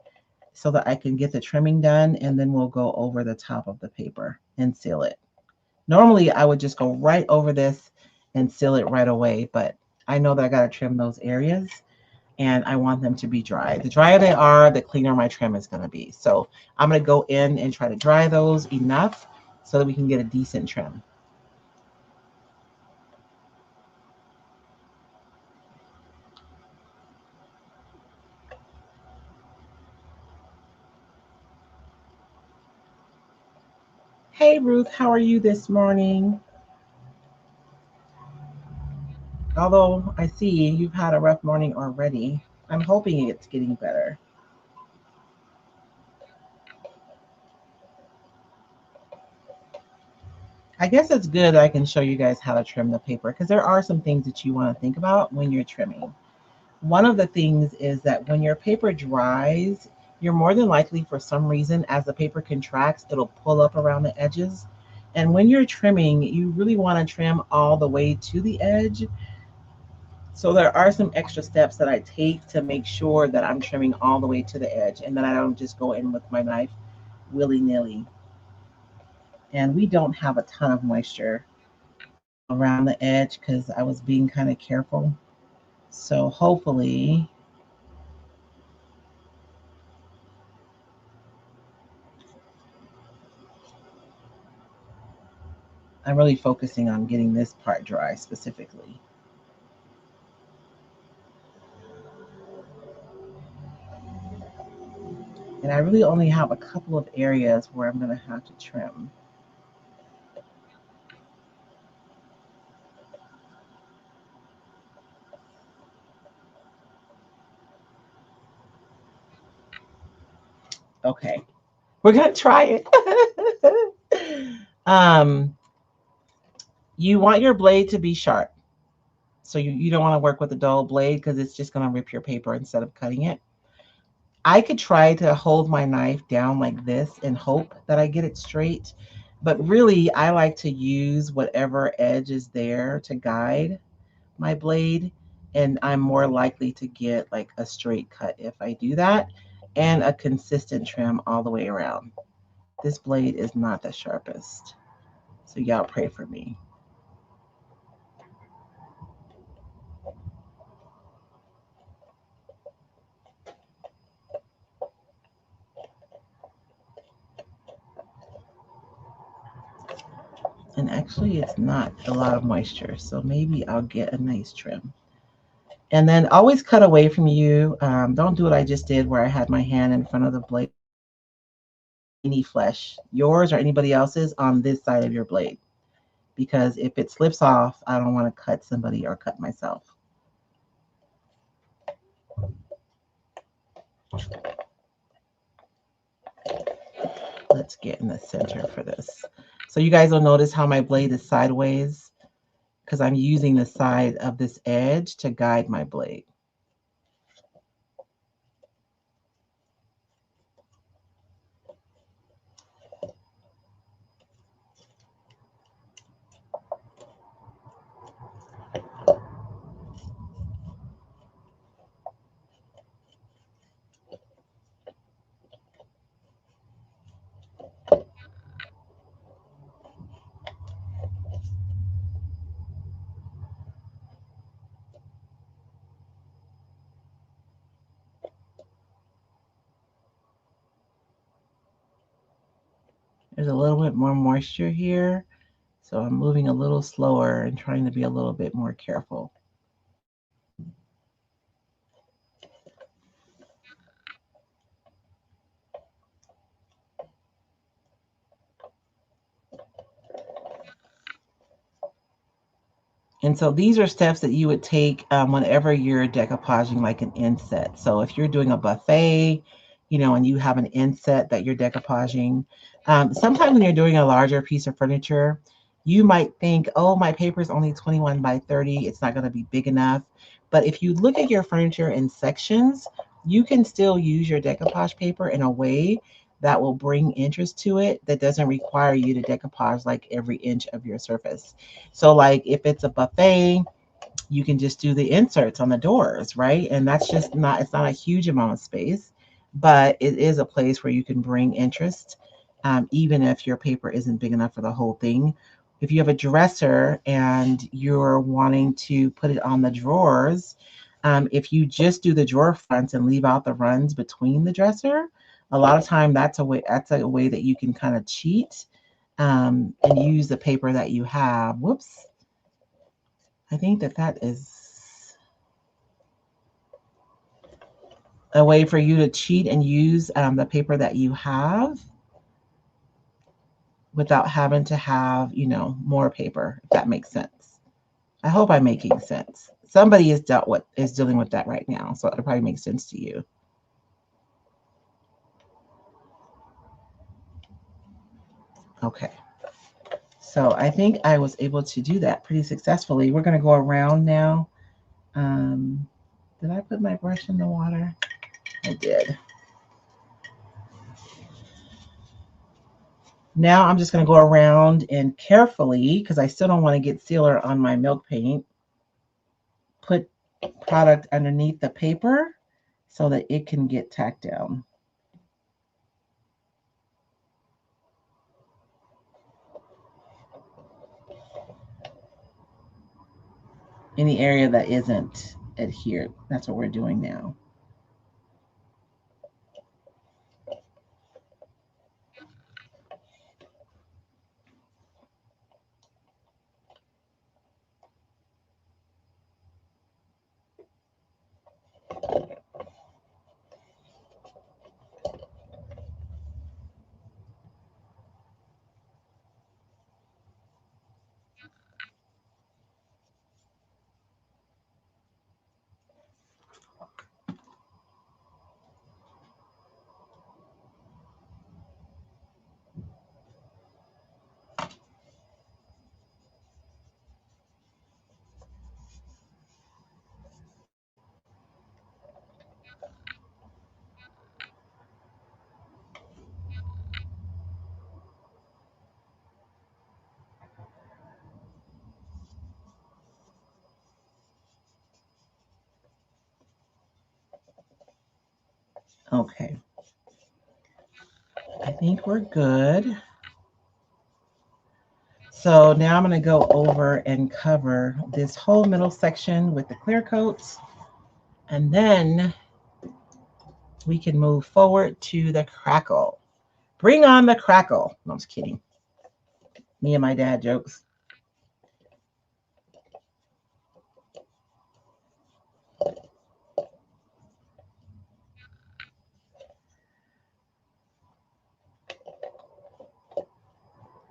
so that I can get the trimming done, and then we'll go over the top of the paper and seal it. Normally, I would just go right over this and seal it right away, but I know that I got to trim those areas and I want them to be dry. The drier they are, the cleaner my trim is going to be. So I'm going to go in and try to dry those enough so that we can get a decent trim. Hey, Ruth, how are you this morning? Although I see you've had a rough morning already, I'm hoping it's getting better. I guess it's good I can show you guys how to trim the paper because there are some things that you want to think about when you're trimming. One of the things is that when your paper dries, you're more than likely, for some reason, as the paper contracts, it'll pull up around the edges. And when you're trimming, you really want to trim all the way to the edge. So there are some extra steps that I take to make sure that I'm trimming all the way to the edge and that I don't just go in with my knife willy-nilly. And we don't have a ton of moisture around the edge because I was being kind of careful. So hopefully I'm really focusing on getting this part dry specifically. And I really only have a couple of areas where I'm going to have to trim. Okay. We're gonna try it. um, you want your blade to be sharp. So you don't want to work with a dull blade because it's just gonna rip your paper instead of cutting it. I could try to hold my knife down like this and hope that I get it straight. But really, I like to use whatever edge is there to guide my blade. And I'm more likely to get like a straight cut if I do that and a consistent trim all the way around. This blade is not the sharpest. So y'all pray for me. And actually, it's not a lot of moisture. So maybe I'll get a nice trim. And then always cut away from you. Don't do what I just did where I had my hand in front of the blade. Any flesh, yours or anybody else's, on this side of your blade. Because if it slips off, I don't want to cut somebody or cut myself. Let's get in the center for this. So you guys will notice how my blade is sideways because I'm using the side of this edge to guide my blade. There's a little bit more moisture here, so I'm moving a little slower and trying to be a little bit more careful. And so these are steps that you would take whenever you're decoupaging like an inset. So if you're doing a buffet, you know, and you have an inset that you're decoupaging, sometimes when you're doing a larger piece of furniture, you might think, oh, my paper is only 21 by 30. It's not going to be big enough. But if you look at your furniture in sections, you can still use your decoupage paper in a way that will bring interest to it that doesn't require you to decoupage like every inch of your surface. So like if it's a buffet, you can just do the inserts on the doors, right? And that's just not, it's not a huge amount of space, but it is a place where you can bring interest, even if your paper isn't big enough for the whole thing. If you have a dresser and you're wanting to put it on the drawers, if you just do the drawer fronts and leave out the runs between the dresser, a lot of time that's a way that you can kind of cheat and use the paper that you have. Whoops. I think that is a way for you to cheat and use the paper that you have without having to have, you know, more paper, if that makes sense. I hope I'm making sense. Somebody is dealing with that right now, so it probably makes sense to you. Okay. So I think I was able to do that pretty successfully. We're going to go around now. Um, did I put my brush in the water? I did. Now I'm just going to go around and carefully, because I still don't want to get sealer on my milk paint, put product underneath the paper so that it can get tacked down. Any area that isn't adhered, that's what we're doing now. Okay, I think we're good. So now I'm going to go over and cover this whole middle section with the clear coats. And then we can move forward to the crackle. Bring on the crackle. No, I'm just kidding. Me and my dad jokes.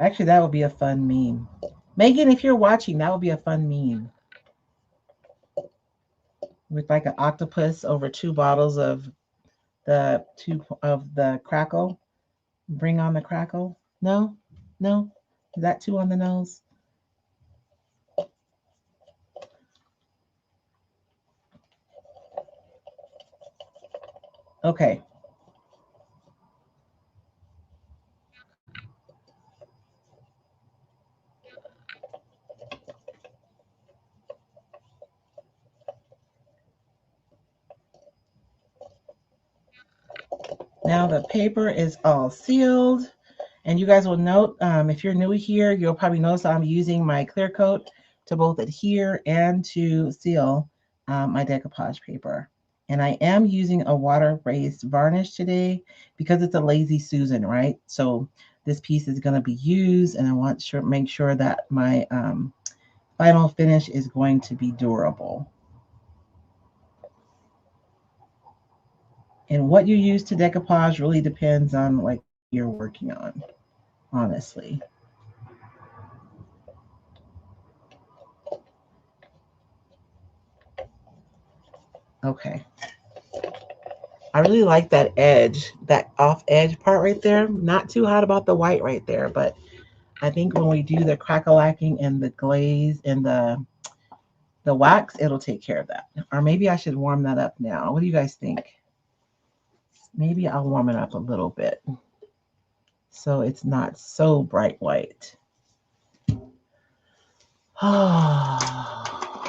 Actually, that would be a fun meme. Megan, if you're watching, that would be a fun meme. With like an octopus over two bottles of the crackle. Bring on the crackle. No? No? Is that too on the nose? Okay. Now the paper is all sealed. And you guys will note, if you're new here, you'll probably notice I'm using my clear coat to both adhere and to seal my decoupage paper. And I am using a water-based varnish today because it's a lazy Susan, right? So this piece is going to be used, and I want to make sure that my final finish is going to be durable. And what you use to decoupage really depends on like what you're working on, honestly. Okay. I really like that edge, that off edge part right there. Not too hot about the white right there, but I think when we do the crack-a-lacking and the glaze and the wax, it'll take care of that. Or maybe I should warm that up now. What do you guys think? Maybe I'll warm it up a little bit so it's not so bright white. I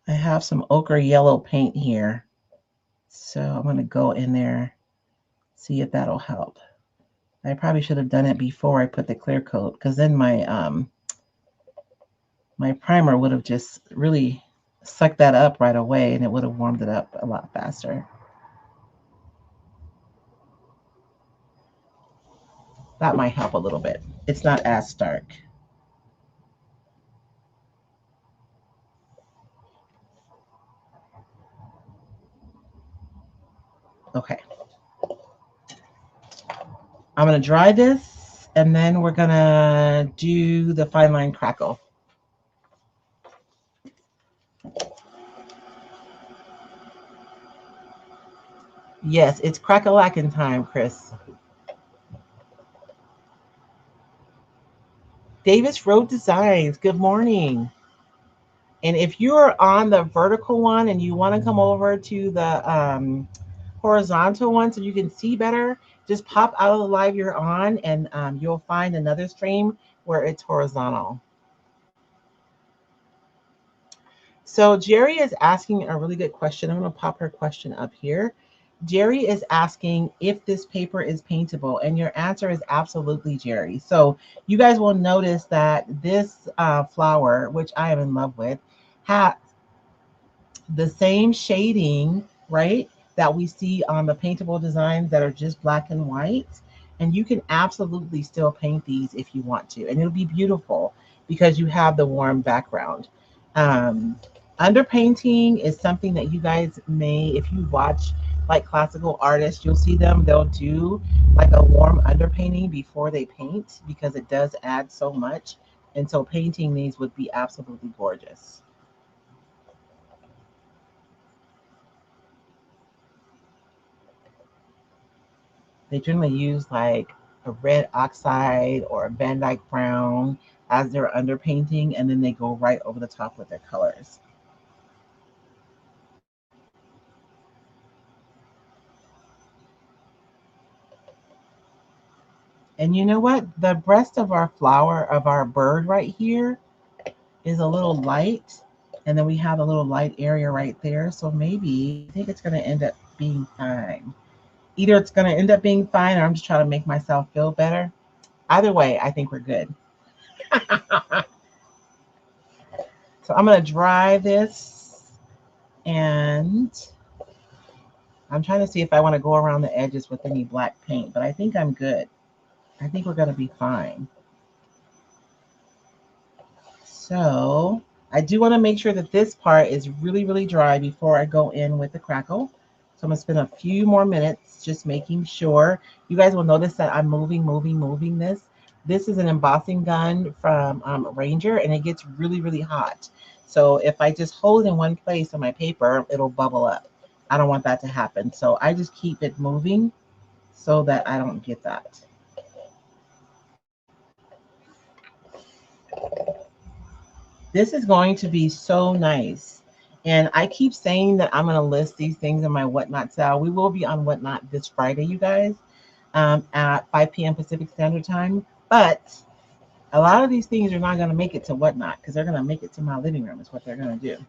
have some ochre yellow paint here. So I'm going to go in there, see if that'll help. I probably should have done it before I put the clear coat because then my primer would have just really sucked that up right away and it would have warmed it up a lot faster. That might help a little bit. It's not as stark. Okay. I'm going to dry this and then we're going to do the fine line crackle. Yes, it's crack-a-lackin' time, Chris. Davis Road Designs, good morning. And if you're on the vertical one and you want to come over to the horizontal one so you can see better, just pop out of the live you're on and you'll find another stream where it's horizontal. So Jerry is asking a really good question. I'm going to pop her question up here. Jerry is asking if this paper is paintable, and your answer is absolutely, Jerry. So you guys will notice that this flower, which I am in love with, has the same shading, right, that we see on the paintable designs that are just black and white. And you can absolutely still paint these if you want to. And it'll be beautiful because you have the warm background. Underpainting is something that you guys may, if you watch like classical artists, you'll see them, they'll do like a warm underpainting before they paint because it does add so much. And so painting these would be absolutely gorgeous. They generally use like a red oxide or a Van Dyke brown as their underpainting, and then they go right over the top with their colors. And you know what? The breast of our flower, of our bird right here, is a little light, and then we have a little light area right there. So maybe I think it's going to end up being fine. Either it's going to end up being fine, or I'm just trying to make myself feel better. Either way, I think we're good. So I'm going to dry this, and I'm trying to see if I want to go around the edges with any black paint, but I think I'm good. I think we're going to be fine. So I do want to make sure that this part is really, really dry before I go in with the crackle. So I'm going to spend a few more minutes just making sure. You guys will notice that I'm moving this. This is an embossing gun from Ranger, and it gets really, really hot. So if I just hold it in one place on my paper, it'll bubble up. I don't want that to happen. So I just keep it moving so that I don't get that. This is going to be so nice. And I keep saying that I'm going to list these things in my Whatnot sale. We will be on Whatnot this Friday, you guys, at 5 p.m. Pacific Standard Time. But a lot of these things are not going to make it to Whatnot because they're going to make it to my living room is what they're going to do.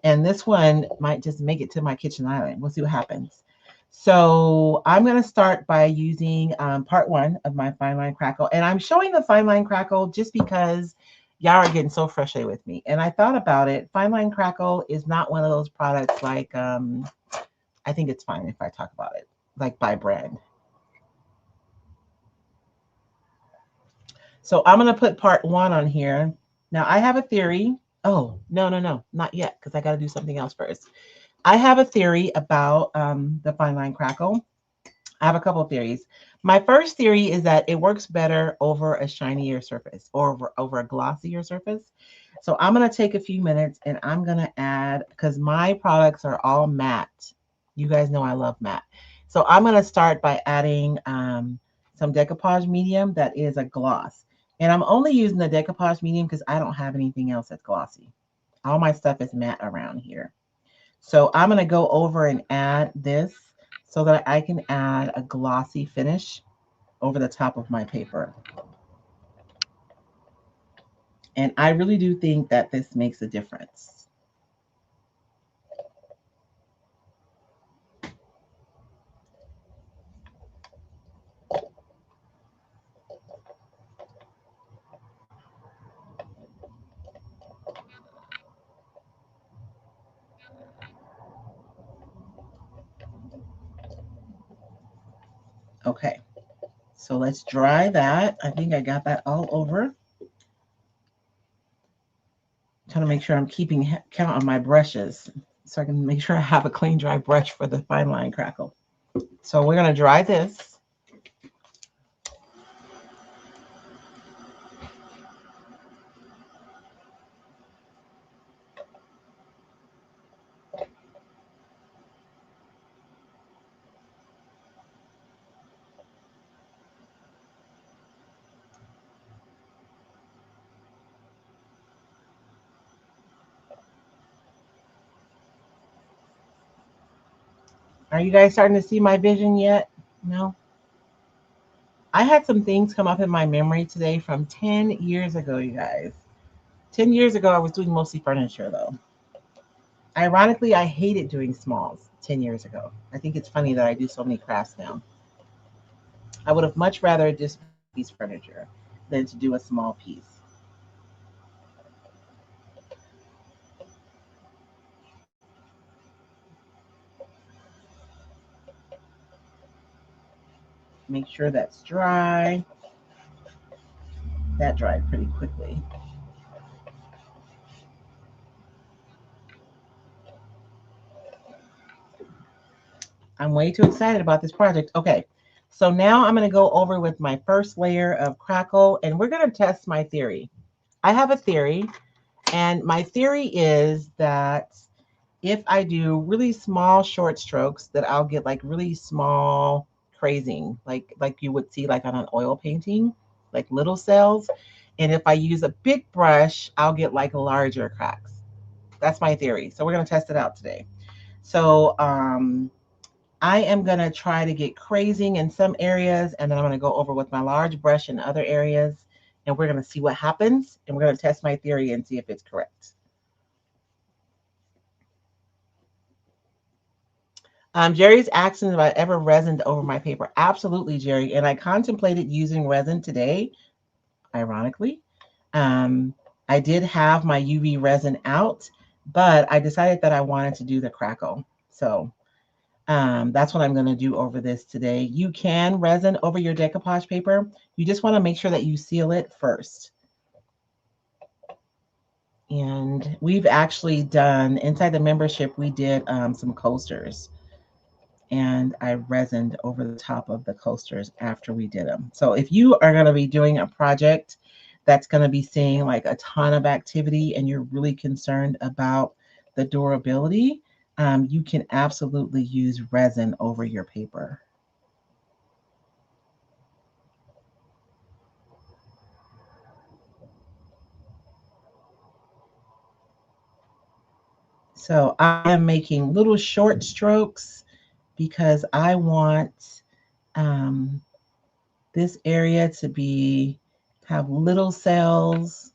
And this one might just make it to my kitchen island. We'll see what happens. So I'm going to start by using part one of my fine line crackle. And I'm showing the fine line crackle just because y'all are getting so frustrated with me. And I thought about it. Fine line crackle is not one of those products like, I think it's fine if I talk about it, like by brand. So I'm going to put part one on here. Now I have a theory. Oh, no, not yet, because I got to do something else first. I have a theory about the fine line crackle. I have a couple of theories. My first theory is that it works better over a shinier surface or over a glossier surface. So I'm going to take a few minutes and I'm going to add, because my products are all matte. You guys know I love matte. So I'm going to start by adding some decoupage medium that is a gloss. And I'm only using the decoupage medium because I don't have anything else that's glossy. All my stuff is matte around here. So I'm going to go over and add this so that I can add a glossy finish over the top of my paper. And I really do think that this makes a difference. Okay, so let's dry that. I think I got that all over. Trying to make sure I'm keeping count on my brushes so I can make sure I have a clean, dry brush for the fine line crackle. So we're going to dry this. Are you guys starting to see my vision yet? No? I had some things come up in my memory today from 10 years ago, you guys. 10 years ago, I was doing mostly furniture, though. Ironically, I hated doing smalls 10 years ago. I think it's funny that I do so many crafts now. I would have much rather just piece furniture than to do a small piece. Make sure that's dry. That dried pretty quickly. I'm way too excited about this project. Okay, so now I'm going to go over with my first layer of crackle, and we're going to test my theory. I have a theory, and my theory is that if I do really small short strokes, that I'll get like really small crazing, like you would see like on an oil painting, like little cells. And if I use a big brush, I'll get like larger cracks. That's my theory. So we're going to test it out today. So I am going to try to get crazing in some areas, and then I'm going to go over with my large brush in other areas and we're going to see what happens. And we're going to test my theory and see if it's correct. Jerry's asking if I ever resined over my paper. Absolutely, Jerry. And I contemplated using resin today, ironically. Um, I did have my UV resin out, but I decided that I wanted to do the crackle. So that's what I'm going to do over this today. You can resin over your decoupage paper. You just want to make sure that you seal it first. And we've actually done, inside the membership, we did some coasters. And I resined over the top of the coasters after we did them. So if you are going to be doing a project that's going to be seeing like a ton of activity and you're really concerned about the durability, you can absolutely use resin over your paper. So I am making little short strokes because I want um, this area to be have little cells.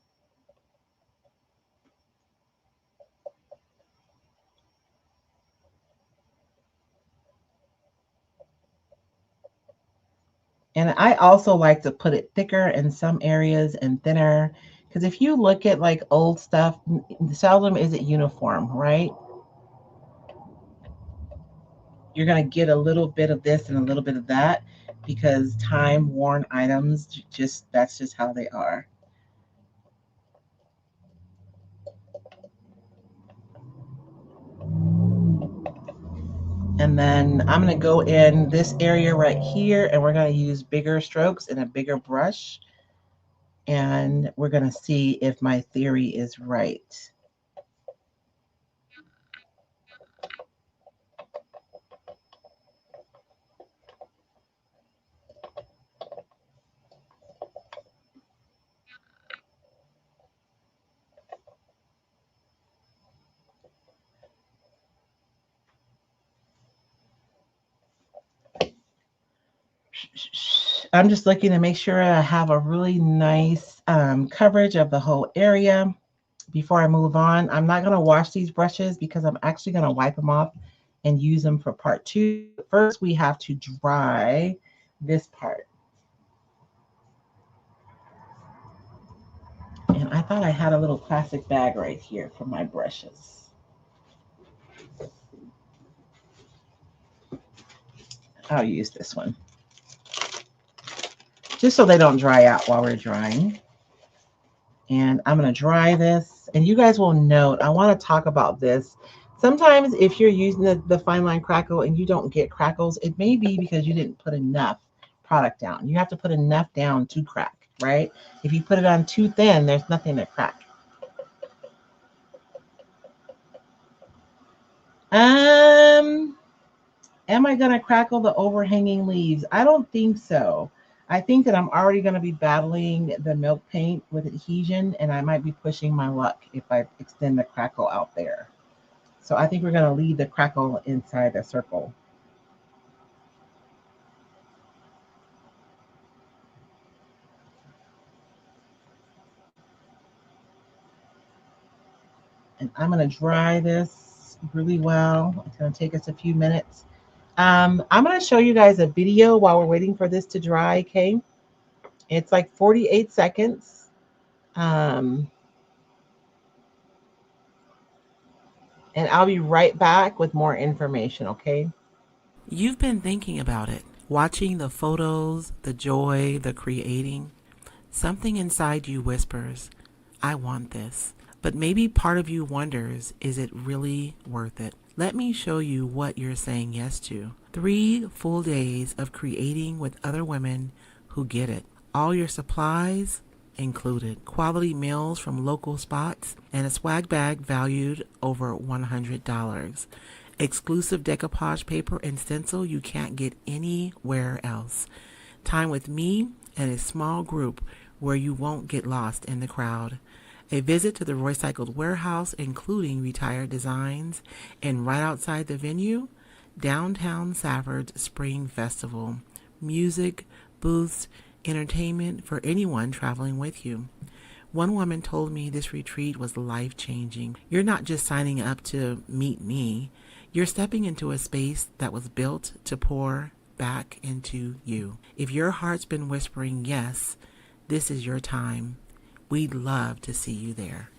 And I also like to put it thicker in some areas and thinner. Because if you look at like old stuff, seldom is it uniform, right? You're going to get a little bit of this and a little bit of that because time worn items, just that's just how they are. And then I'm going to go in this area right here and we're going to use bigger strokes and a bigger brush. And we're going to see if my theory is right. I'm just looking to make sure I have a really nice coverage of the whole area. Before I move on, I'm not going to wash these brushes because I'm actually going to wipe them off and use them for part two. First, we have to dry this part. And I thought I had a little plastic bag right here for my brushes. I'll use this one. Just so they don't dry out while we're drying. And I'm going to dry this. And you guys will note, I want to talk about this. Sometimes if you're using the fine line crackle and you don't get crackles, it may be because you didn't put enough product down. You have to put enough down to crack, right? If you put it on too thin, there's nothing to crack. Am I going to crackle the overhanging leaves? I don't think so. I think that I'm already going to be battling the milk paint with adhesion, and I might be pushing my luck if I extend the crackle out there. So I think we're going to leave the crackle inside the circle. And I'm going to dry this really well. It's going to take us a few minutes. I'm going to show you guys a video while we're waiting for this to dry, okay? It's like 48 seconds. Um, and I'll be right back with more information, okay? You've been thinking about it, watching the photos, the joy, the creating. Something inside you whispers, I want this. But maybe part of you wonders, is it really worth it? Let me show you what you're saying yes to. 3 full days of creating with other women who get it. All your supplies included. Quality meals from local spots and a swag bag valued over $100. Exclusive decoupage paper and stencil you can't get anywhere else. Time with me and a small group where you won't get lost in the crowd. A visit to the Royce warehouse, including retired designs, and right outside the venue, Downtown Safford's Spring Festival. Music, booths, entertainment for anyone traveling with you. One woman told me this retreat was life changing. You're not just signing up to meet me, you're stepping into a space that was built to pour back into you. If your heart's been whispering yes, this is your time. We'd love to see you there.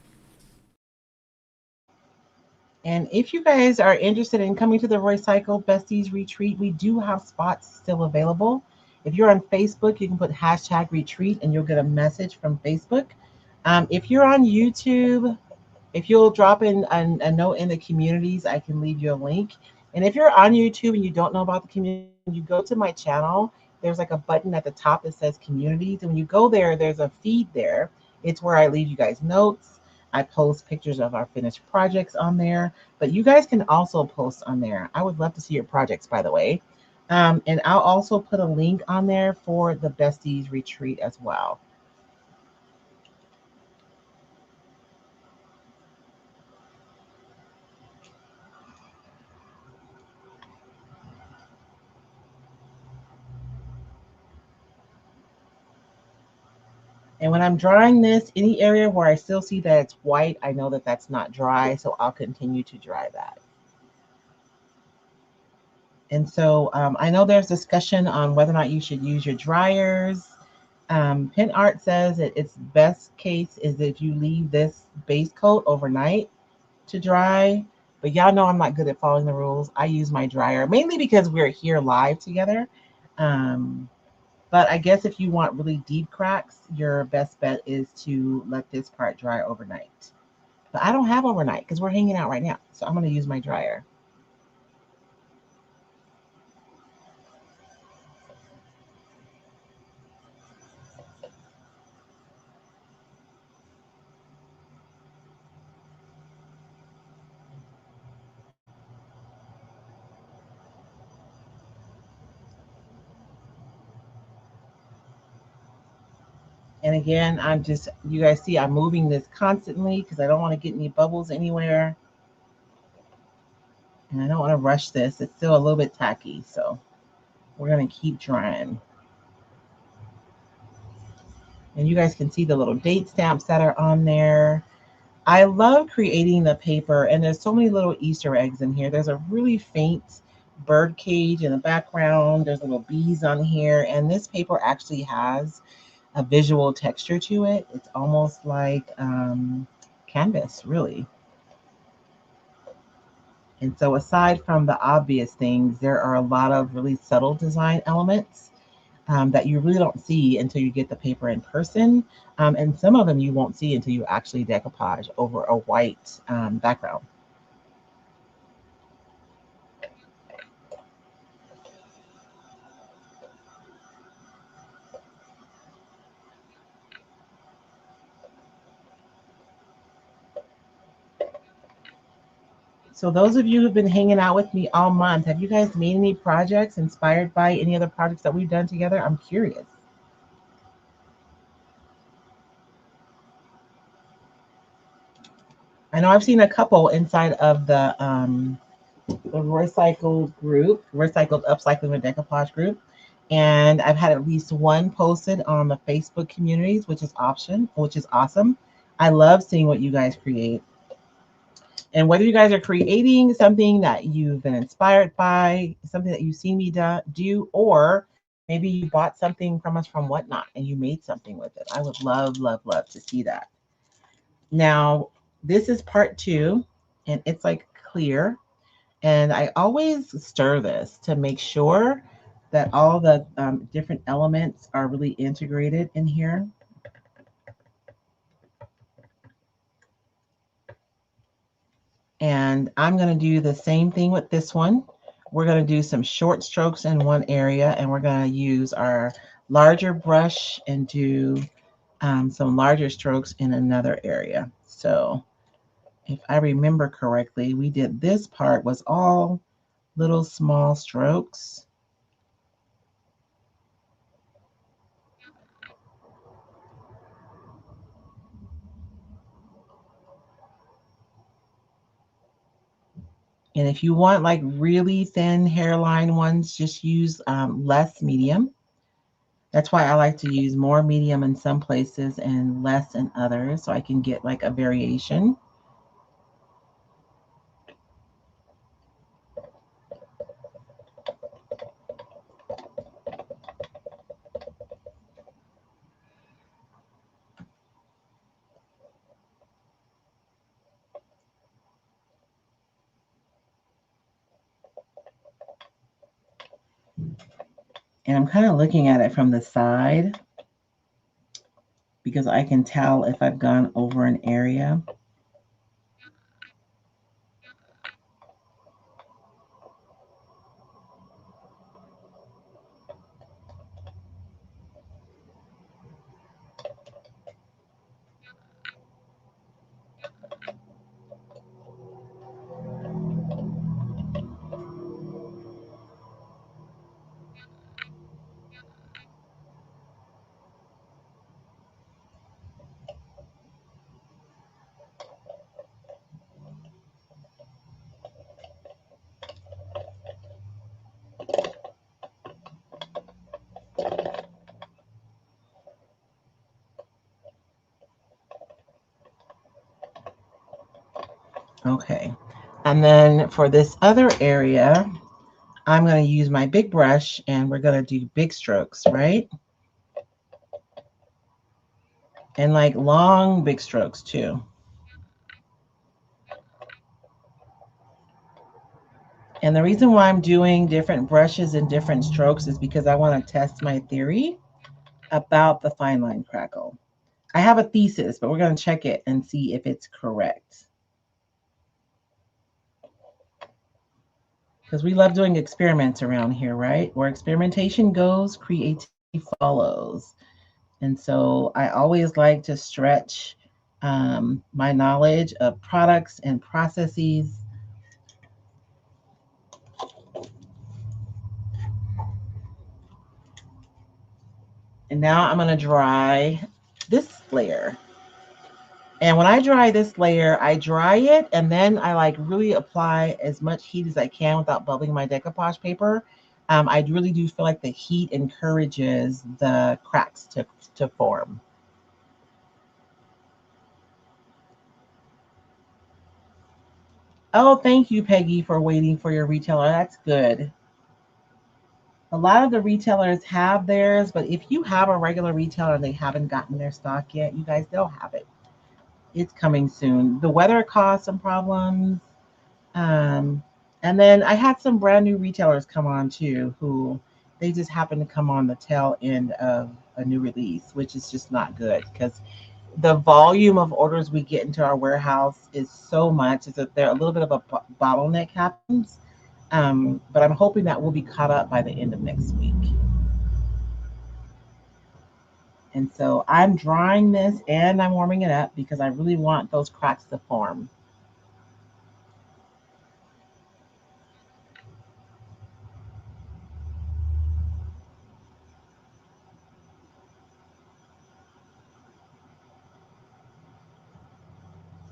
And if you guys are interested in coming to the Royce Cycle Besties Retreat, we do have spots still available. If you're on Facebook, you can put hashtag retreat and you'll get a message from Facebook. If you're on YouTube, if you'll drop in a note in the communities, I can leave you a link. And if you're on YouTube and you don't know about the community, when you go to my channel, there's like a button at the top that says communities. And when you go there, there's a feed there. It's where I leave you guys notes. I post pictures of our finished projects on there, but you guys can also post on there. I would love to see your projects, by the way. And I'll also put a link on there for the Besties Retreat as well. And when I'm drying this, any area where I still see that it's white, I know that that's not dry, so I'll continue to dry that. And so I know there's discussion on whether or not you should use your dryers. Pin Art says that its best case is if you leave this base coat overnight to dry. But y'all know I'm not good at following the rules. I use my dryer mainly because we're here live together. Um, but I guess if you want really deep cracks, your best bet is to let this part dry overnight. But I don't have overnight because we're hanging out right now. So I'm going to use my dryer. And again, you guys see I'm moving this constantly because I don't want to get any bubbles anywhere. And I don't want to rush this. It's still a little bit tacky. So we're going to keep drying. And you guys can see the little date stamps that are on there. I love creating the paper, and there's so many little Easter eggs in here. There's a really faint bird cage in the background. There's little bees on here, and this paper actually has a visual texture to it. It's almost like canvas, really. And so, aside from the obvious things, there are a lot of really subtle design elements that you really don't see until you get the paper in person. And some of them you won't see until you actually decoupage over a white background. So those of you who've been hanging out with me all month, have you guys made any projects inspired by any other projects that we've done together? I'm curious. I know I've seen a couple inside of the recycled group, recycled upcycling and decoupage group. And I've had at least one posted on the Facebook communities, which is awesome. I love seeing what you guys create. And whether you guys are creating something that you've been inspired by, something that you've seen me do, or maybe you bought something from us from Whatnot and you made something with it. I would love, love, love to see that. Now, this is part two, and it's like clear. And I always stir this to make sure that all the different elements are really integrated in here. And I'm going to do the same thing with this one. We're going to do some short strokes in one area, and we're going to use our larger brush and do some larger strokes in another area. So if I remember correctly, we did this part was all little small strokes. And if you want like really thin hairline ones, just use less medium. That's why I like to use more medium in some places and less in others so I can get like a variation. And I'm kind of looking at it from the side because I can tell if I've gone over an area. Okay. And then for this other area, I'm going to use my big brush and we're going to do big strokes, right? And like long big strokes too. And the reason why I'm doing different brushes and different strokes is because I want to test my theory about the fine line crackle. I have a thesis, but we're going to check it and see if it's correct. Because we love doing experiments around here, right? Where experimentation goes, creativity follows. And so I always like to stretch my knowledge of products and processes. And now I'm going to dry this layer. And when I dry this layer, I dry it and then I like really apply as much heat as I can without bubbling my decoupage paper. I really do feel like the heat encourages the cracks to form. Oh, thank you, Peggy, for waiting for your retailer. That's good. A lot of the retailers have theirs, but if you have a regular retailer and they haven't gotten their stock yet, you guys, they'll have it. It's coming soon. The weather caused some problems. Um, and then I had some brand new retailers come on too, who they just happened to come on the tail end of a new release, which is just not good because the volume of orders we get into our warehouse is so much. Is that there a little bit of a bottleneck happens, but I'm hoping that we'll be caught up by the end of next week. And so I'm drying this and I'm warming it up because I really want those cracks to form.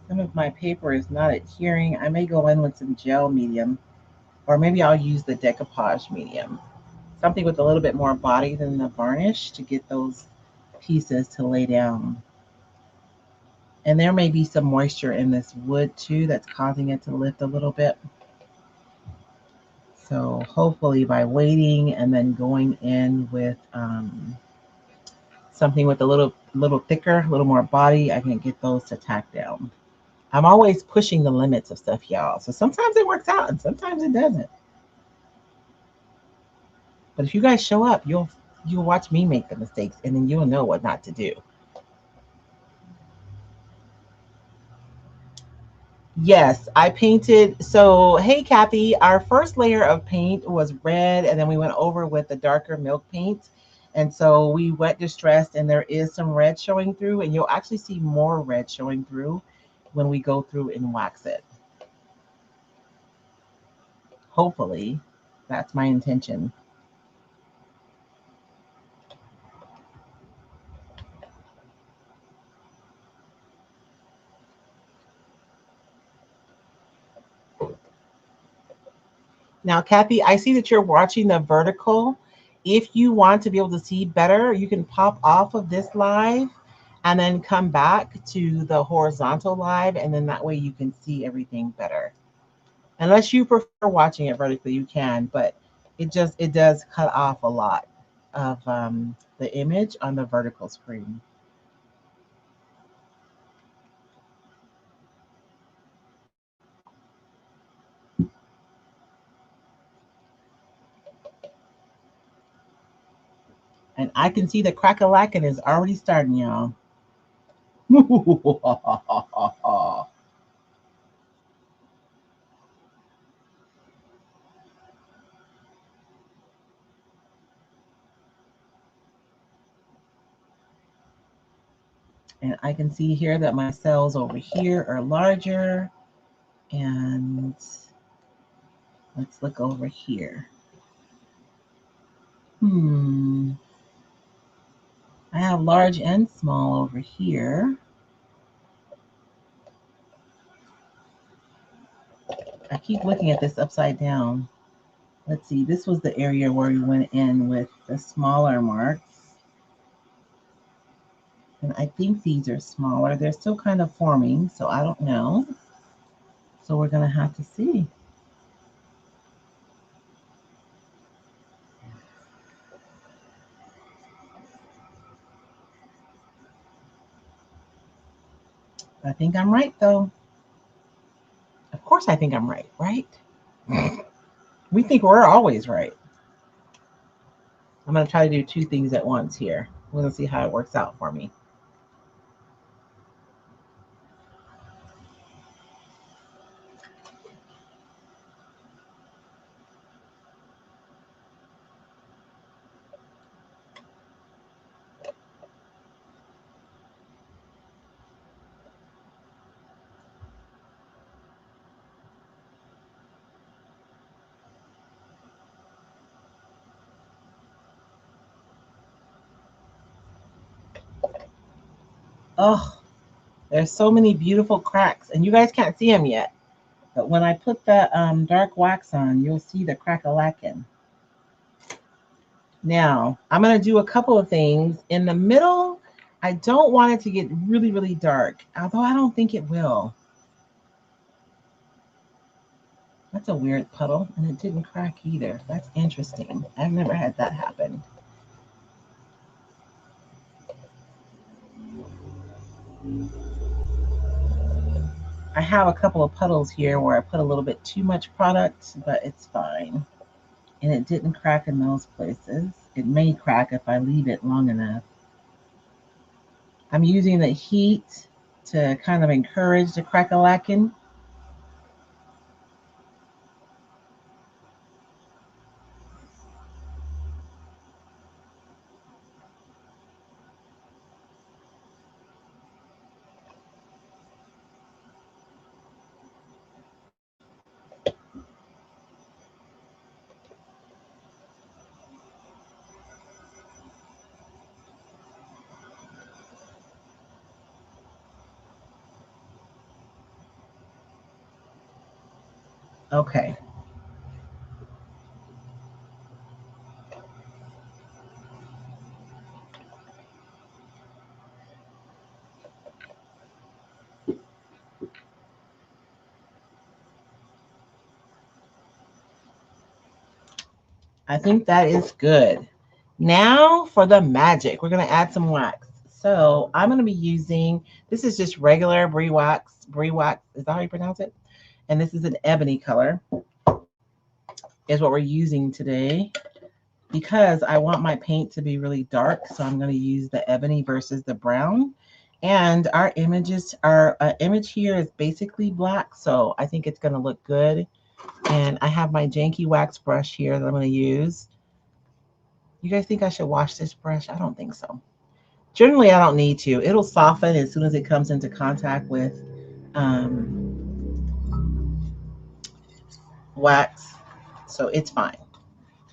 Some of my paper is not adhering. I may go in with some gel medium, or maybe I'll use the decoupage medium. Something with a little bit more body than the varnish to get those pieces to lay down. And there may be some moisture in this wood too that's causing it to lift a little bit. So hopefully by waiting and then going in with something with a little thicker, a little more body, I can get those to tack down. I'm always pushing the limits of stuff, y'all. So sometimes it works out and sometimes it doesn't. But if you guys show up, you'll watch me make the mistakes and then you'll know what not to do. Yes, I painted. So, hey, Kathy, our first layer of paint was red, and then we went over with the darker milk paint. And so we wet distressed, and there is some red showing through, and you'll actually see more red showing through when we go through and wax it. Hopefully, that's my intention. Now, Kathy, I see that you're watching the vertical. if you want to be able to see better, you can pop off of this live and then come back to the horizontal live, and then that way you can see everything better. Unless you prefer watching it vertically, you can, but it does cut off a lot of the image on the vertical screen. And I can see the crack-a-lackin' is already starting, y'all. And I can see here that my cells over here are larger. And let's look over here. I have large and small over here. I keep looking at this upside down. Let's see, this was the area where we went in with the smaller marks. And I think these are smaller. They're still kind of forming, so I don't know. So we're going to have to see. I think I'm right, though. Of course I think I'm right, right? We think we're always right. I'm going to try to do two things at once here. We're going to see how it works out for me. Oh, there's so many beautiful cracks, and you guys can't see them yet. But when I put the dark wax on, you'll see the crack-a-lackin'. Now, I'm going to do a couple of things. In the middle, I don't want it to get really, really dark, although I don't think it will. That's a weird puddle, and it didn't crack either. That's interesting. I've never had that happen. I have a couple of puddles here where I put a little bit too much product, but it's fine. And it didn't crack in those places. It may crack if I leave it long enough. I'm using the heat to kind of encourage the crack-a-lackin'. Okay. I think that is good. Now for the magic. We're going to add some wax. So I'm going to be using, this is just regular brie wax. Brie wax, is that how you pronounce it? And this is an ebony color, is what we're using today. Because I want my paint to be really dark, so I'm going to use the ebony versus the brown. And our images, our image here is basically black, so I think it's going to look good. And I have my janky wax brush here that I'm going to use. You guys think I should wash this brush? I don't think so. Generally, I don't need to. It'll soften as soon as it comes into contact with wax, so it's fine.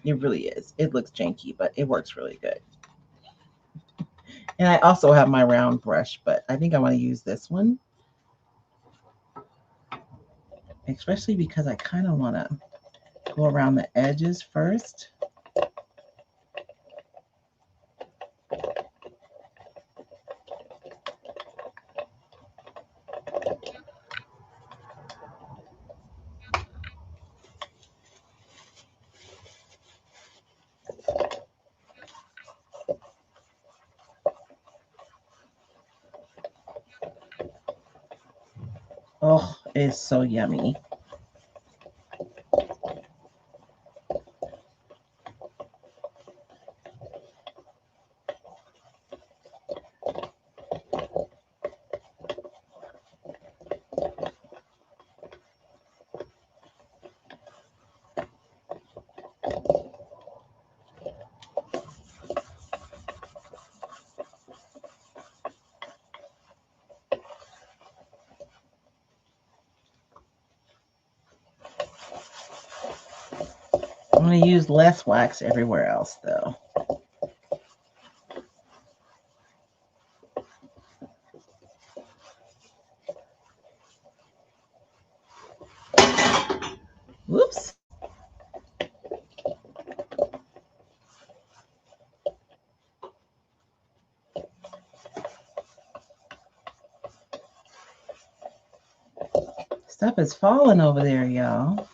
It really is. It looks janky, but it works really good. And I also have my round brush, but I think I want to use this one. Especially because I kind of want to go around the edges first. Oh, it's so yummy. I'm going to use less wax everywhere else, though. Whoops. Stuff is falling over there, y'all.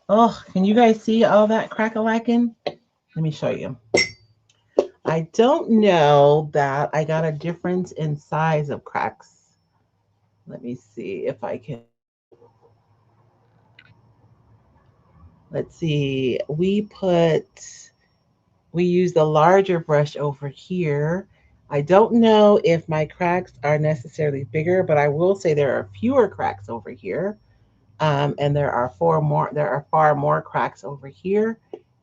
Oh, can you guys see all that crack-a-lacking? Let me show you. I don't know that I got a difference in size of cracks. Let me see if I can. Let's see. We use the larger brush over here. I don't know if my cracks are necessarily bigger, but I will say there are fewer cracks over here. And there are far more cracks over here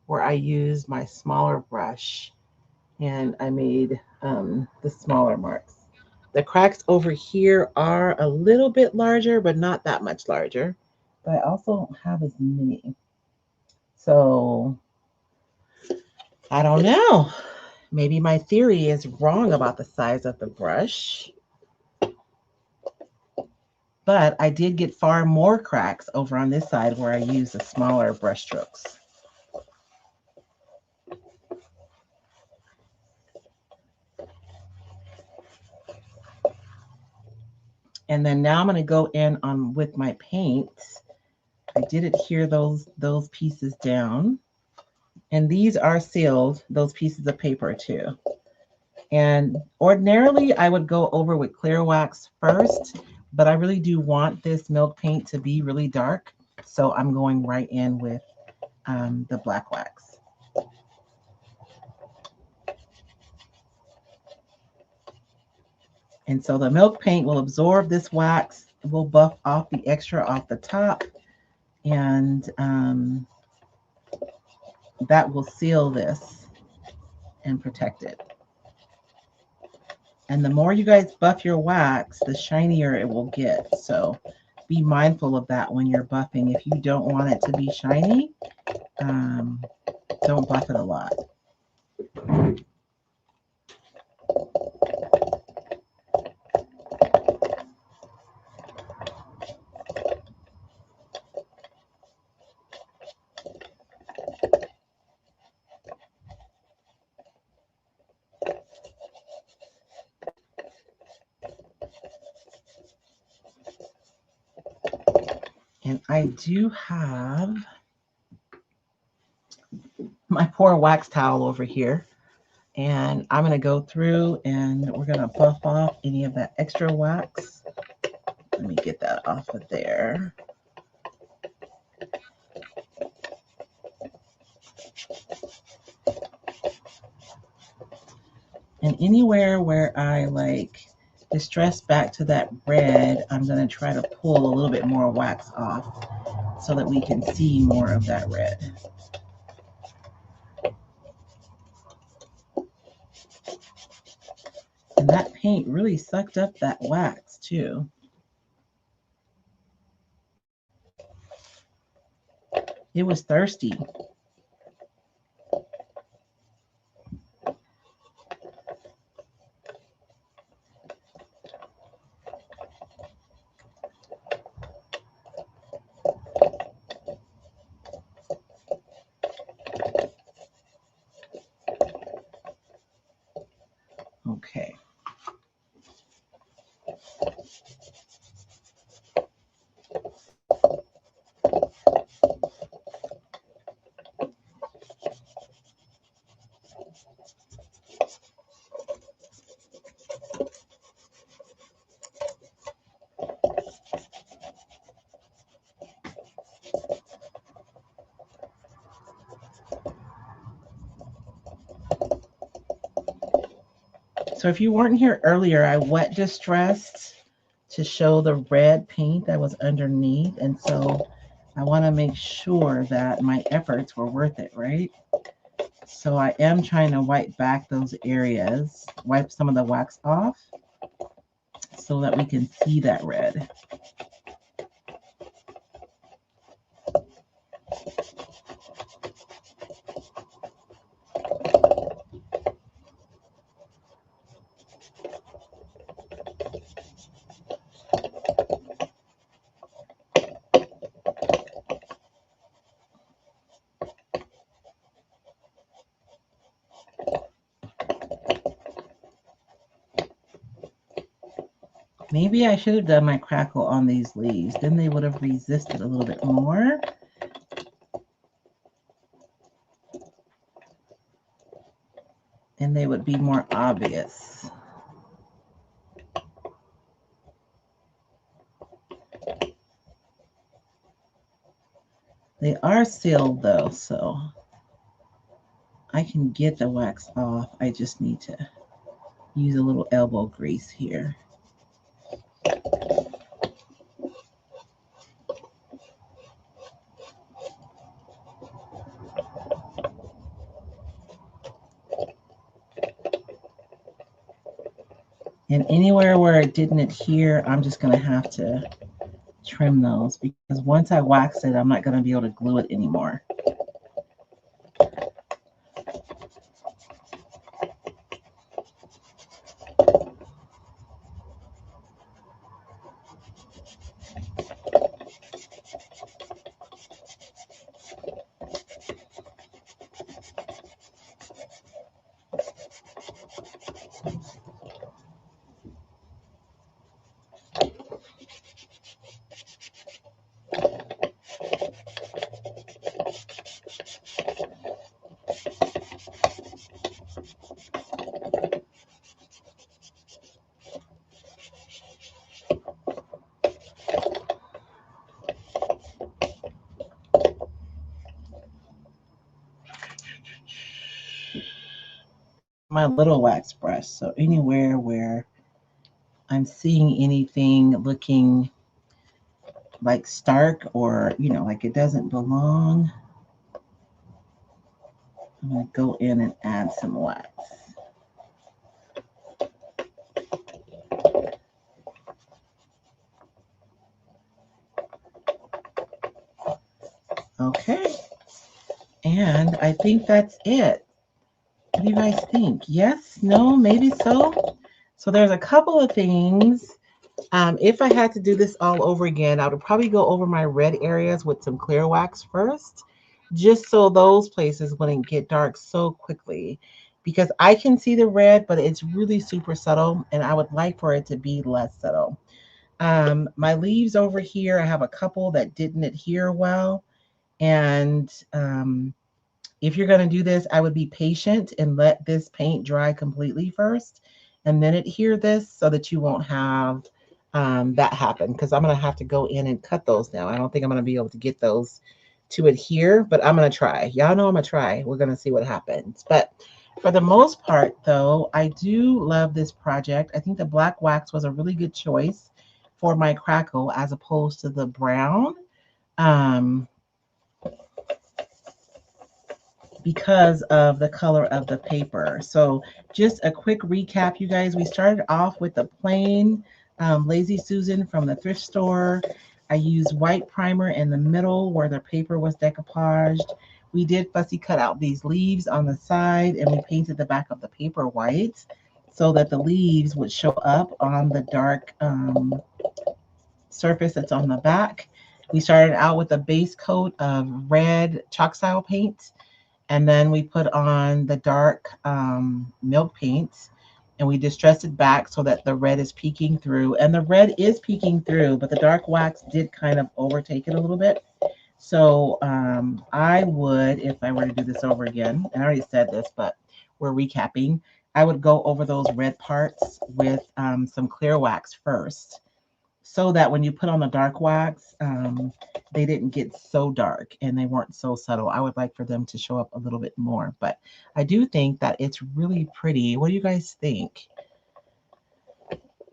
where I use my smaller brush and I made the smaller marks. The cracks over here are a little bit larger, but not that much larger. But I also don't have as many. So I don't know. Maybe my theory is wrong about the size of the brush. But I did get far more cracks over on this side where I use the smaller brush strokes. And then now I'm going to go in on with my paint. I did adhere those pieces down. And these are sealed, those pieces of paper too. And ordinarily I would go over with clear wax first, but I really do want this milk paint to be really dark. So I'm going right in with the black wax. And so the milk paint will absorb this wax, will buff off the extra off the top, and that will seal this and protect it. And the more you guys buff your wax, the shinier it will get. So be mindful of that when you're buffing. If you don't want it to be shiny, don't buff it a lot. And I do have my poor wax towel over here. And I'm going to go through and we're going to buff off any of that extra wax. Let me get that off of there. And anywhere where I like distress back to that red, I'm going to try to pull a little bit more wax off so that we can see more of that red. And that paint really sucked up that wax too. It was thirsty. Okay. So if you weren't here earlier, I wet distressed to show the red paint that was underneath. And so I want to make sure that my efforts were worth it, right? So I am trying to wipe back those areas, wipe some of the wax off so that we can see that red. Maybe I should have done my crackle on these leaves. Then they would have resisted a little bit more. And they would be more obvious. They are sealed though, so I can get the wax off. I just need to use a little elbow grease here. And anywhere where it didn't adhere, I'm just going to have to trim those because once I wax it, I'm not going to be able to glue it anymore. My little wax brush. So anywhere where I'm seeing anything looking like stark or, like it doesn't belong, I'm going to go in and add some wax. Okay. And I think that's it. What do you guys think? Yes? No? Maybe so? So there's a couple of things. If I had to do this all over again, I would probably go over my red areas with some clear wax first, just so those places wouldn't get dark so quickly. Because I can see the red, but it's really super subtle, and I would like for it to be less subtle. My leaves over here, I have a couple that didn't adhere well. And if you're going to do this, I would be patient and let this paint dry completely first, and then adhere this so that you won't have that happen. Because I'm going to have to go in and cut those now. I don't think I'm going to be able to get those to adhere, but I'm going to try. Y'all know I'm going to try. We're going to see what happens. But for the most part, though, I do love this project. I think the black wax was a really good choice for my crackle as opposed to the brown. Um, because of the color of the paper. So just a quick recap, you guys. We started off with the plain Lazy Susan from the thrift store. I used white primer in the middle where the paper was decoupaged. We did fussy cut out these leaves on the side, and we painted the back of the paper white so that the leaves would show up on the dark surface that's on the back. We started out with a base coat of red chalk style paint, and then we put on the dark milk paint, and we distressed it back so that the red is peeking through. And the red is peeking through, but the dark wax did kind of overtake it a little bit. So I would, if I were to do this over again, and I already said this, but we're recapping, I would go over those red parts with some clear wax first, so that when you put on the dark wax, they didn't get so dark and they weren't so subtle. I would like for them to show up a little bit more, but I do think that it's really pretty. What do you guys think?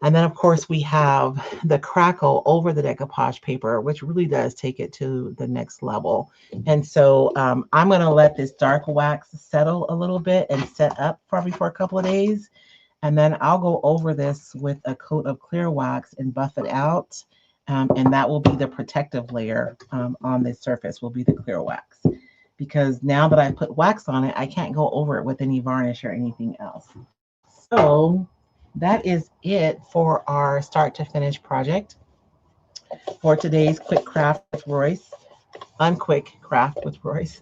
And then, of course, we have the crackle over the decoupage paper, which really does take it to the next level. And so I'm going to let this dark wax settle a little bit and set up probably for a couple of days. And then I'll go over this with a coat of clear wax and buff it out. And that will be the protective layer on this surface, will be the clear wax. Because now that I put wax on it, I can't go over it with any varnish or anything else. So that is it for our start to finish project for today's quick craft with Royce. Unquick craft with Royce.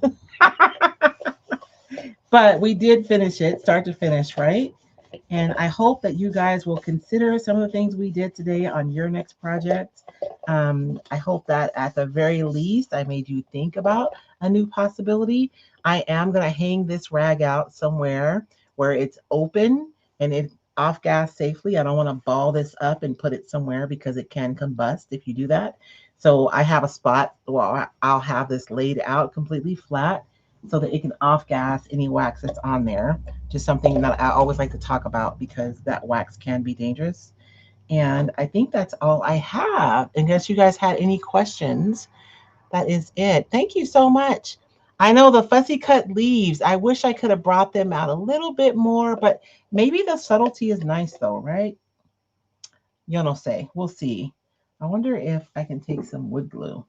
But we did finish it, start to finish, right? And I hope that you guys will consider some of the things we did today on your next project. I hope that at the very least, I made you think about a new possibility. I am going to hang this rag out somewhere where it's open and it off gas safely. I don't want to ball this up and put it somewhere because it can combust if you do that. So I have a spot, well, I'll have this laid out completely flat so that it can off gas any wax that's on there. Just something that I always like to talk about because that wax can be dangerous. And I think that's all I have. Unless you guys had any questions, that is it. Thank you so much. I know the fussy cut leaves. I wish I could have brought them out a little bit more, but maybe the subtlety is nice though, right? You know, say. We'll see. I wonder if I can take some wood glue.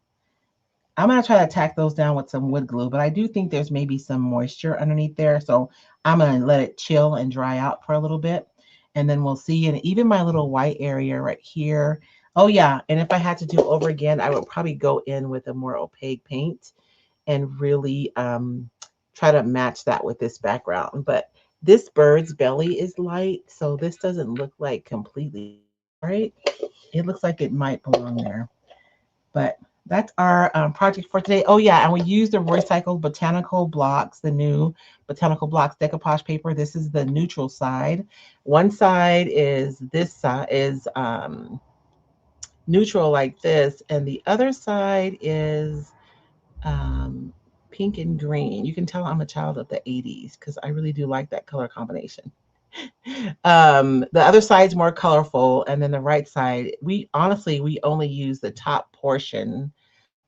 I'm gonna try to tack those down with some wood glue, but I do think there's maybe some moisture underneath there. So I'm gonna let it chill and dry out for a little bit. And then we'll see. And even my little white area right here. Oh yeah. And if I had to do over again, I would probably go in with a more opaque paint and really try to match that with this background. But this bird's belly is light, so this doesn't look like completely white, right? It looks like it might belong there. But that's our project for today. Oh yeah, and we used the recycled botanical blocks, the new botanical blocks decoupage paper. This is the neutral side. One side is this side is neutral like this, and the other side is um, pink and green. You can tell I'm a child of the 80s because I really do like that color combination. The other side's more colorful, and then the right side, we honestly we only use the top portion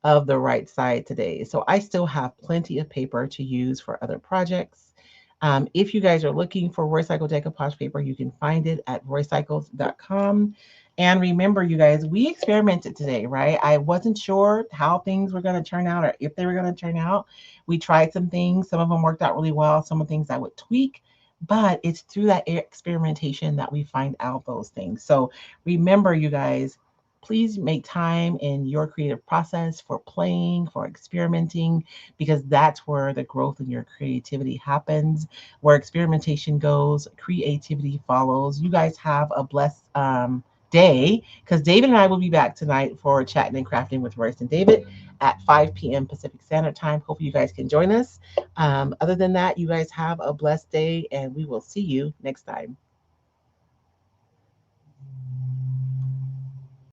of the right side today. So I still have plenty of paper to use for other projects. If you guys are looking for Roycycle decoupage paper, you can find it at roycycles.com. And remember, you guys, we experimented today, right? I wasn't sure how things were going to turn out or if they were going to turn out. We tried some things. Some of them worked out really well. Some of the things I would tweak. But it's through that experimentation that we find out those things. So remember, you guys, please make time in your creative process for playing, for experimenting, because that's where the growth in your creativity happens. Where experimentation goes, creativity follows. You guys have a blessed day because David and I will be back tonight for chatting and crafting with Royce and David at 5 p.m. Pacific Standard Time. Hope you guys can join us. Other than that, you guys have a blessed day and we will see you next time.